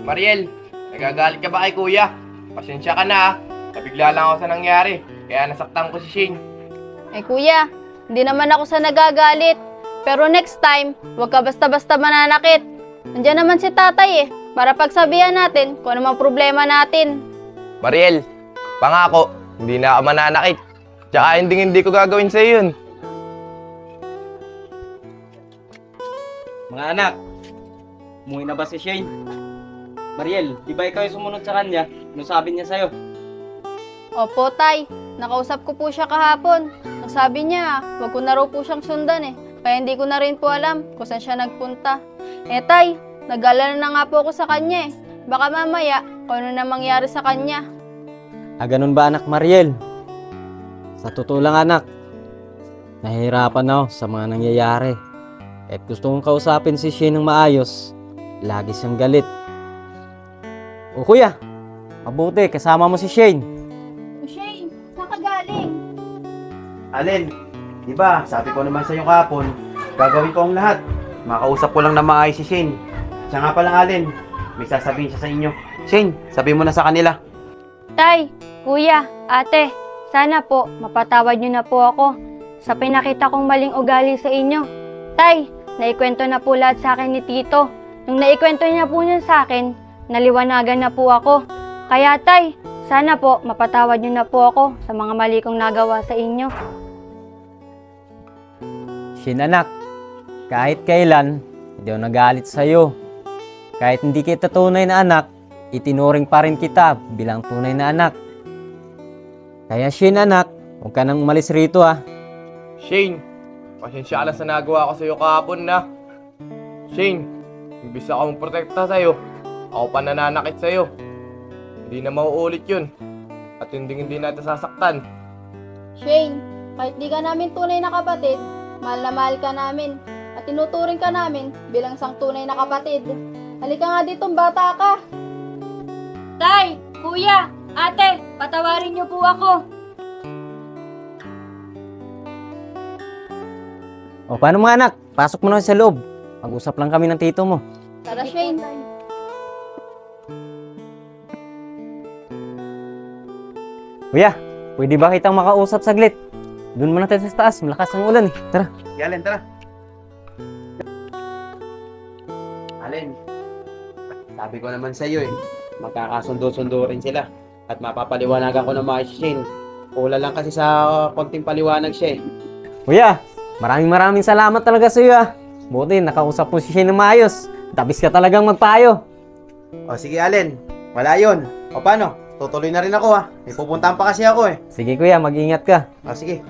Mariel, nagagalit ka ba kay kuya? Pasensya ka na ha. Nabigla lang ako sa nangyari. Kaya nasaktan ko si Shane. Eh kuya, hindi naman ako sa nagagalit. Pero next time, wag ka basta-basta mananakit. Nandiyan naman si tatay eh, para pagsabihan natin kung ano mang problema natin. Mariel, pangako, hindi na ako mananakit. Tsaka hindi ko gagawin sa'yo yun. Mga anak, umuwi na ba si Shane? Mariel, di ba ikaw yung sumunod sa kanya? Ano sabi niya sa'yo? Opo tay, nakausap ko po siya kahapon. Ang sabi niya, wag ko na raw po siyang sundan eh. Kaya hindi ko na rin po alam kung saan siya nagpunta. Eh tay, nag-alala na nga po ako sa kanya eh. Baka mamaya, kung ano na mangyari sa kanya. Ganun ba anak Mariel? Sa totoo lang anak, nahihirapan ako sa mga nangyayari. At gusto kong kausapin si Shane ng maayos, lagi siyang galit. O kuya, mabuti kasama mo si Shane. Shane, saan ka galing? Alin, di ba, sabi ko naman sa iyo kahapon, gagawin ko ang lahat. Makausap ko lang na maayos si Shane. Siya nga palang Alin, may sasabihin siya sa inyo. Shane, sabi mo na sa kanila. Tay, kuya, ate, sana po mapatawad niyo na po ako sa pinakita kong maling ugali sa inyo. Tay, naikwento na po lahat sa akin ni Tito. Nung naikwento niya po niya sa akin, naliwanagan na po ako. Kaya tay, sana po mapatawad niyo na po ako sa mga mali kong nagawa sa inyo. Shane anak, kahit kailan, hindi ako nagalit sa'yo. Kahit hindi kita tunay na anak, itinuring pa rin kita bilang tunay na anak. Kaya Shane anak, huwag ka nang umalis rito ha. Shane, pasensya ka lang sa nagawa ko sa'yo kahapon na. Shane, imbis akong protekta sa'yo, ako pa nananakit sa'yo. Hindi na mauulit yun. At hindi natin sasaktan. Shane, kahit di ka namin tunay na kapatid, mahal na mahal ka namin. At tinuturing ka namin bilang isang tunay na kapatid. Halika nga ditong bata ka. Tay, kuya, ate, patawarin niyo po ako. O paano mga anak, pasok mo na sa loob. Mag-usap lang kami ng tito mo. Tara Shane. Kuya, pwede ba kitang makausap saglit? Doon muna tayo sa taas, malakas ang ulan eh. Tara. Alin, tara. Alin, sabi ko naman sa iyo eh, magkakasundo-sundo rin sila. At mapapaliwanagan ko na maayos si Shane. Wala lang kasi sa konting paliwanag siya eh. Kuya, maraming salamat talaga sa iyo ah. Buti, nakausap mo si Shane ng maayos. Tabis ka talagang magpayo. O sige Alin, wala yun. O paano? Tutuloy na rin ako ha. May pupuntahan pa kasi ako eh. Sige kuya, mag-ingat ka. O sige.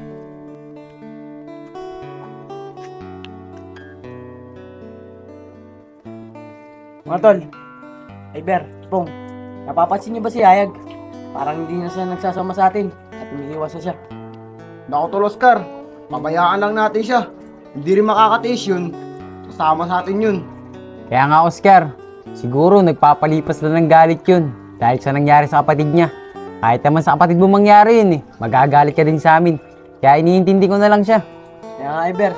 Mga tol, Iber, Pong, napapansin niyo ba si Yayag? Parang hindi na siya nagsasama sa atin at umiiwas na siya. Naku tol Oscar, pabayaan lang natin siya. Hindi rin makakatiis yun. Sasama sa atin yun. Kaya nga Oscar, siguro nagpapalipas lang ng galit yun. dahil sa nangyari sa kapatid niya. Kahit naman sa kapatid mo mangyari yun magagalit ka din sa amin. Kaya iniintindi ko na lang siya. Kaya nga, Iber,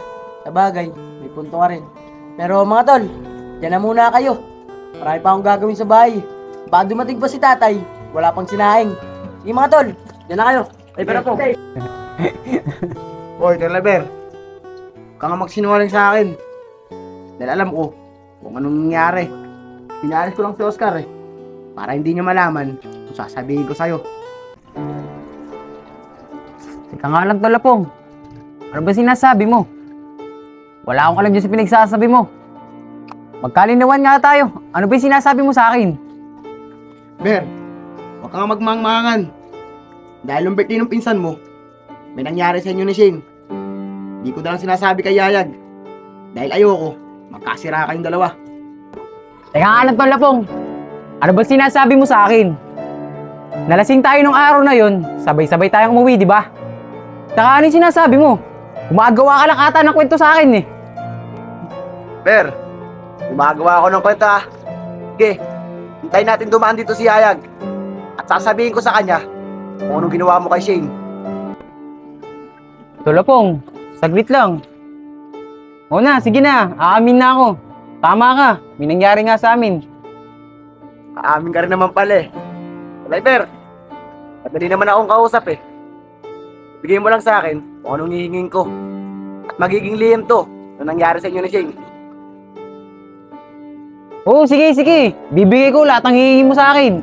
sa bagay, may punto ka rin. Pero mga tol, dyan na muna kayo. Marami pa akong gagawin sa bahay. Baka dumating pa si tatay, wala pang sinaing. Sige mga tol, dyan na kayo. Iber ako. Hoy, Telaber. Huwag ka nga magsinungaling sa akin. Dahil alam ko kung anong nangyari. Pinalis ko lang si Oscar para hindi niya malaman kung sasabihin ko sa'yo. Teka nga lang, Tol Apong. Ano ba sinasabi mo? Wala akong alam dyan sa pinagsasabi mo. Magkalinawan nga tayo. Ano ba yung sinasabi mo sa akin? Ber, huwag ka nga magmangmangan. Dahil yung birthday ng pinsan mo, may nangyari sa inyo ni Shane. Hindi ko na lang sinasabi kay Yayag. Dahil ayoko, magkasira kayong dalawa. Teka nga lang, Tol Apong. Ano ba sinasabi mo sa akin? Nalasing tayo nung araw na yon, sabay-sabay tayong umuwi, di ba? Saka ano yung sinasabi mo? Gumagawa ka lang ata ng kwento sa akin Ber, gumagawa ako ng kwenta. Sige, hintayin natin dumaan dito si Yayag. At sasabihin ko sa kanya kung anong ginawa mo kay Shane. Tol Apong, saglit lang. O na, sige na, aamin na ako. Tama ka, may nangyari nga sa amin. Aamin ka rin naman pala Wala, Ber. Madali naman akong kausap Bigay mo lang sa akin kung anong hihingin ko. At magiging lihim to na nangyari sa inyo ni Shane. Oo, sige. Bibigay ko lahat ng hihingin mo sa akin.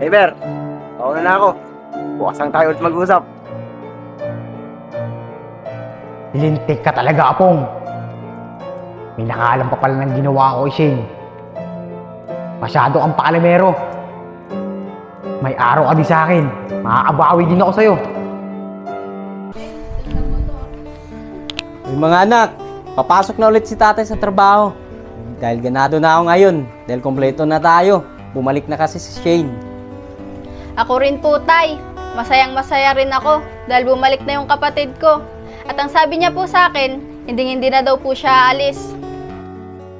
Hey, Ber. Mauna na ako. Bukas lang tayo ulit mag-usap. Lintik ka talaga, Apong. May nakaalam pa pala ng ginawa ko kay Shane. Masyado kang pakalimero. May araw ka di sa akin. Maaabawi din ako sa'yo. Mga anak, papasok na ulit si tatay sa trabaho. Dahil ganado na ako ngayon. Dahil kompleto na tayo. Bumalik na kasi si Shane. Ako rin po, Tay. Masayang-masaya rin ako dahil bumalik na yung kapatid ko. At ang sabi niya po sa akin, hindi na daw po siya aalis.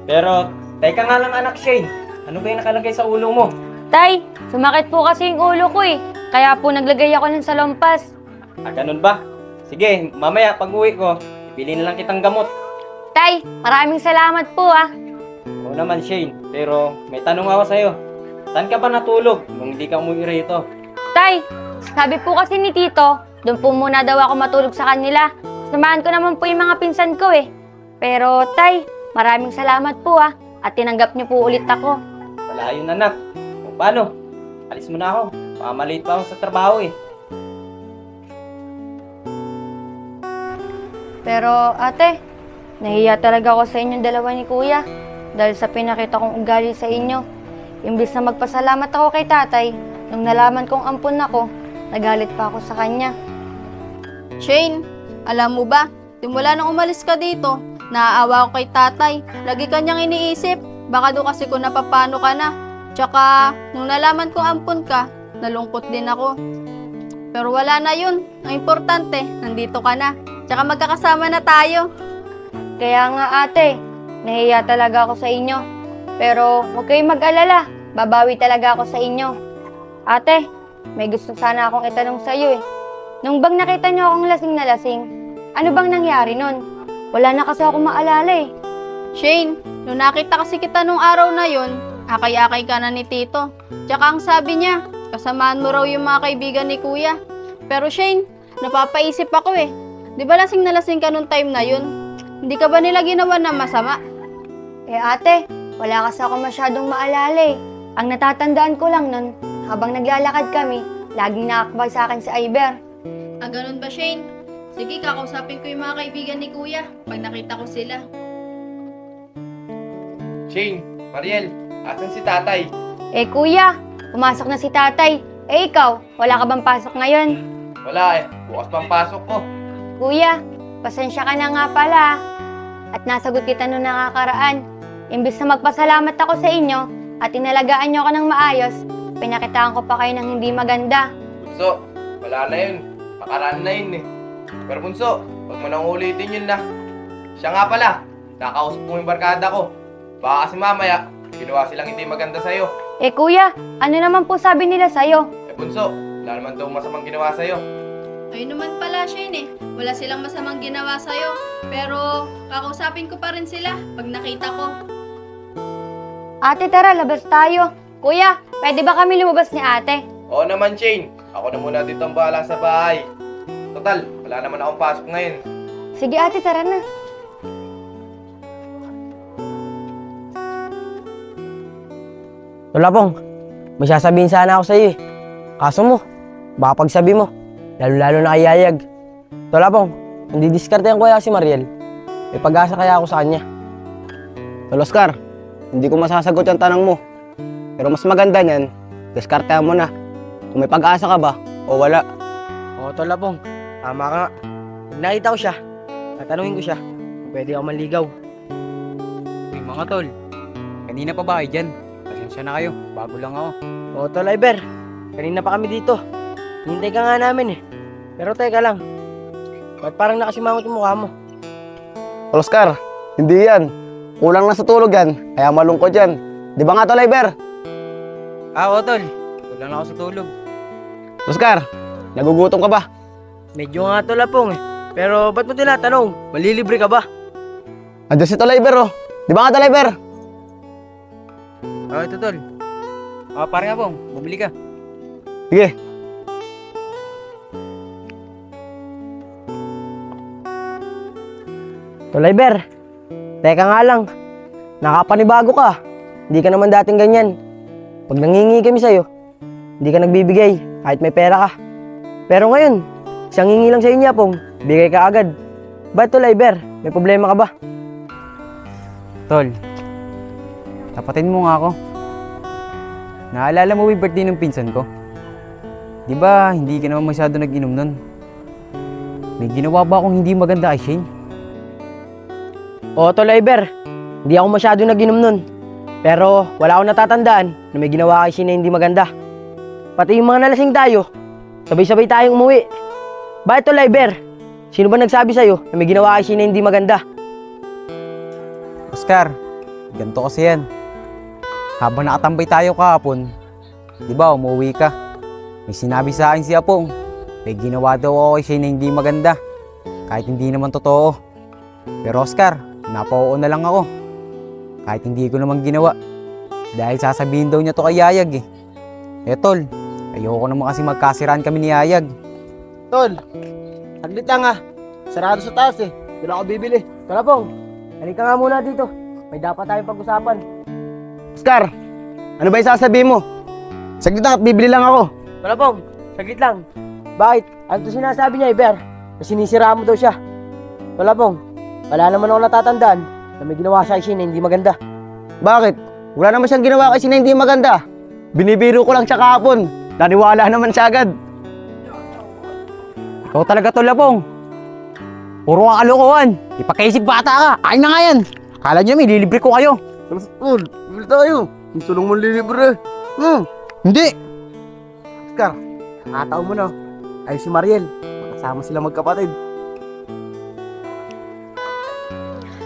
Pero, teka nga lang anak Shane. Ano ba yung nakalagay sa ulo mo? Tay, sumakit po kasi yung ulo ko Kaya po naglagay ako ng salompas. Ganun ba? Sige, mamaya pag uwi ko, ibili na lang kitang gamot. Tay, maraming salamat po Oo naman Shane, pero may tanong ako sa'yo. Saan ka ba natulog nung hindi ka umuwi rito? Tay, sabi po kasi ni Tito, doon po muna daw ako matulog sa kanila. Samahan ko naman po yung mga pinsan ko Pero Tay, maraming salamat po at tinanggap niyo po ulit ako. Wala yun anak. O paano? Alis mo na ako. Baka maliit pa ako sa trabaho Pero ate, nahiya talaga ako sa inyong dalawa ni Kuya. Dahil sa pinakita kong ugali sa inyo. Imbis na magpasalamat ako kay tatay, nung nalaman kong ampun ako, nagalit pa ako sa kanya. Shane, alam mo ba, simula nang umalis ka dito, naaawa ko kay tatay. Lagi kanyang iniisip, baka doon kasi kung napapano ka na. Tsaka, nung nalaman kong ampun ka, nalungkot din ako. Pero wala na yun. Ang importante, nandito ka na. Tsaka magkakasama na tayo. Kaya nga ate, nahiya talaga ako sa inyo. Pero huwag kayong mag-alala, babawi talaga ako sa inyo. Ate, may gusto sana akong itanong sa iyo Nung bang nakita niyo akong lasing na lasing, ano bang nangyari nun? Wala na kasi ako maalala Shane, nung nakita kasi kita nung araw na yon, akay-akay ka na ni Tito. Tsaka ang sabi niya, kasamaan mo raw yung mga kaibigan ni Kuya. Pero Shane, napapaisip ako Di ba lasing na lasing ka nung time na yun? Hindi ka ba nila ginawa na masama? Ate, wala kasi ako masyadong maalala Ang natatandaan ko lang nun, habang naglalakad kami, laging nakakabay sa akin si Iber. Ganun ba, Shane? Sige, kakausapin ko yung mga kaibigan ni Kuya pag nakita ko sila. Shane, Mariel, asan si tatay? Kuya, pumasok na si tatay. Ikaw, wala ka bang pasok ngayon? Wala bukas pang pasok ko. Kuya, pasensya ka na nga pala. At nasagot kita nung nakakaraan. Imbis na magpasalamat ako sa inyo at inalagaan niyo ako ng maayos, pinakitaan ko pa kayo ng hindi maganda. Bunso, wala na yun. Nakaraan na yun Pero Bunso, huwag mo nang ulitin yun Siya nga pala, nakausap ko yung barkada ko. Baka kasi mamaya, ginawa silang hindi maganda sa'yo. Eh kuya, ano naman po sabi nila sa'yo? Eh bunso, wala naman daw masamang ginawa sa'yo. Ayun naman pala, Shane eh. Wala silang masamang ginawa sa'yo. Pero kakausapin ko pa rin sila pag nakita ko. Ate, tara, labas tayo. Kuya, pwede ba kami lumabas ni ate? Oo naman, Shane. Ako na muna dito ang bahala sa bahay. Total, wala naman akong pasok ngayon. Sige ate, tara na. Tol Apong, may sasabihin sana ako sa'yo eh. Kaso mo, baka pagsabi mo, lalo-lalo na kay Yayag. Tol Apong, hindi diskartehan ko kaya si Mariel. May pag-asa kaya ako sa kanya. Tol Oscar, hindi ko masasagot yung tanong mo. Pero mas maganda niyan, diskartehan mo na. Kung may pag-asa ka ba o wala. Oo, Tol Apong, tama ka nga. Pag nakita ko siya, tatanungin ko siya kung pwede ako manligaw. Uy mga tol, kanina pa ba kayo dyan? Pasensya na kayo, bago lang ako. Oo, Tol Iber, kanina pa kami dito. Hintay ka nga namin eh. Pero teka lang, ba't parang nakasimangot yung mukha mo? Tol Oscar, hindi yan. Kulang lang sa tulog yan, kaya malungkot yan. Di ba nga Tol Iber? Oo tol, kulang lang ako sa tulog. Tol Oscar, nagugutom ka ba? Medyo nga Tol Apong eh. Pero ba't mo tinatanong? Malilibre ka ba? Andiyan si Tol Iber oh. Di ba nga Tol Iber? Oo ito tol. Parang nga pong, bumili ka. Sige. Tol Iber, teka nga lang. Nakapanibago ka. Hindi ka naman dating ganyan. Pag nangingi kami sa'yo, hindi ka nagbibigay kahit may pera ka. Pero ngayon, isang hingi lang sa inyo pong, bigay ka agad. Ba't Tol Iber, may problema ka ba? Tol, tapatin mo nga ako. Naalala mo yung birthday ng pinsan ko? Di ba hindi ka naman masyado nag-inom nun? May ginawa ba akong hindi maganda kay Shane? Oo Tol Iber, hindi ako masyado nag-inom nun. Pero wala akong natatandaan na may ginawa kay Shane na hindi maganda. Pati yung mga nalasing tayo, sabay-sabay tayong umuwi. Bakit Tol Iber? Sino ba nagsabi sa'yo na may ginawa kay Shane na hindi maganda? Oscar, ganito kasi yan. Habang nakatambay tayo kahapon, di ba umuwi ka? May sinabi sa akin si Apong, may ginawa daw ako kay Shane na hindi maganda. Kahit hindi naman totoo. Pero Oscar, napauo na lang ako. Kahit hindi ko naman ginawa. Dahil sasabihin daw niya to kay Yayag eh. Eh tol, ayoko naman kasi magkasiraan kami ni Yayag. Tol, saglit lang ah. Sarado sa taas eh. Doon ako bibili. Tol Apong, halika nga muna dito. May dapat tayong pag-usapan. Oscar, ano ba yung sasabihin mo? Saglit lang at bibili lang ako. Tol Apong, saglit lang. Bakit? Ano to sinasabi niya Iber? Na sinisiraan mo daw siya. Tol Apong, wala naman ako natatandaan na may ginawa siya kay Shane na hindi maganda. Bakit? Wala naman siyang ginawa kasi na hindi maganda. Binibiro ko lang siya kahapon. Naniwala naman siya agad. Ikaw talaga Tol Apong. Puro kang kalokohan. Ipakaisip bata ka. Kain na nga yan. Akala niyo may lilibre ko kayo. Tol, bibili tayo. Gusto lang mo lilibre. Hindi. Oscar, nakataon mo na. Ay si Mariel. Magkasama sila magkapatid.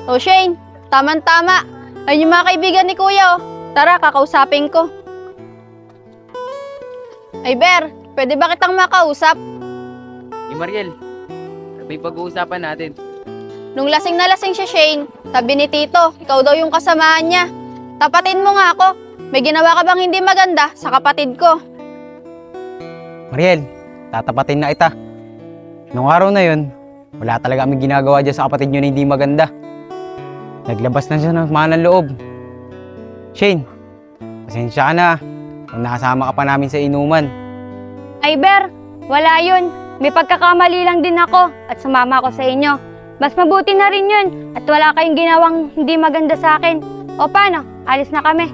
Oh Shane, tama-tama. Ayun yung mga kaibigan ni Kuya oh. Tara, kakausapin ko. Ay Ber, pwede ba kitang makausap? Mariel, may pag-uusapan natin. Nung lasing na lasing si Shane, sabi ni Tito, ikaw daw yung kasamahan niya. Tapatin mo nga ako. May ginawa ka bang hindi maganda sa kapatid ko? Mariel, tatapatin na kita. Nung araw na yun, wala talaga kami ginagawa dyan sa kapatid nyo na hindi maganda. Naglabas na siya ng manang loob. Shane, pasensya ka na kung nakasama ka pa namin sa inuman. Ay Ber, wala yun. May pagkakamali lang din ako at sumama ako sa inyo. Mas mabuti na rin yun at wala kayong ginawang hindi maganda sa akin. O paano? Alis na kami.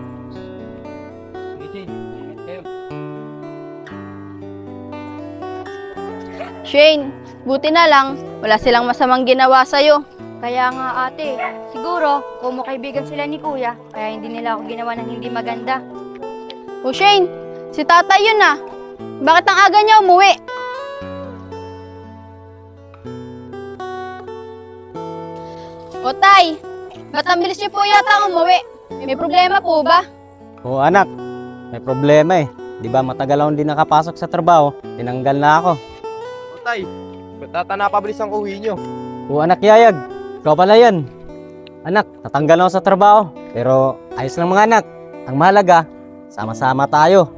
Shane, buti na lang, wala silang masamang ginawa sa'yo. Kaya nga ate, siguro kung kaibigan sila ni kuya, kaya hindi nila ako ginawa ng hindi maganda. O Shane, si tatay yun ah. Bakit ang aga niya umuwi? O tay, ba't ang bilis niyo po yata umuwi? May problema po ba? Oo anak, may problema eh. Di ba matagal akong di nakapasok sa trabaho, tinanggal na ako. O tay, ba't nata napabilis ang uwi nyo? O anak Yayag, ikaw pala yan. Anak, natanggal ako sa trabaho. Pero ayos lang mga anak. Ang mahalaga, sama-sama tayo.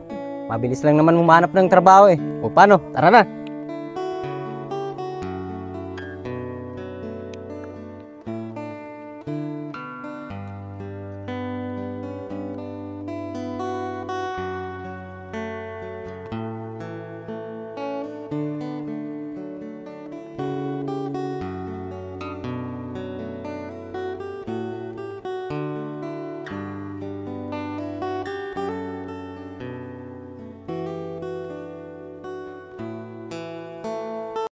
Mabilis lang naman humanap ng trabaho eh. O paano? Tara na.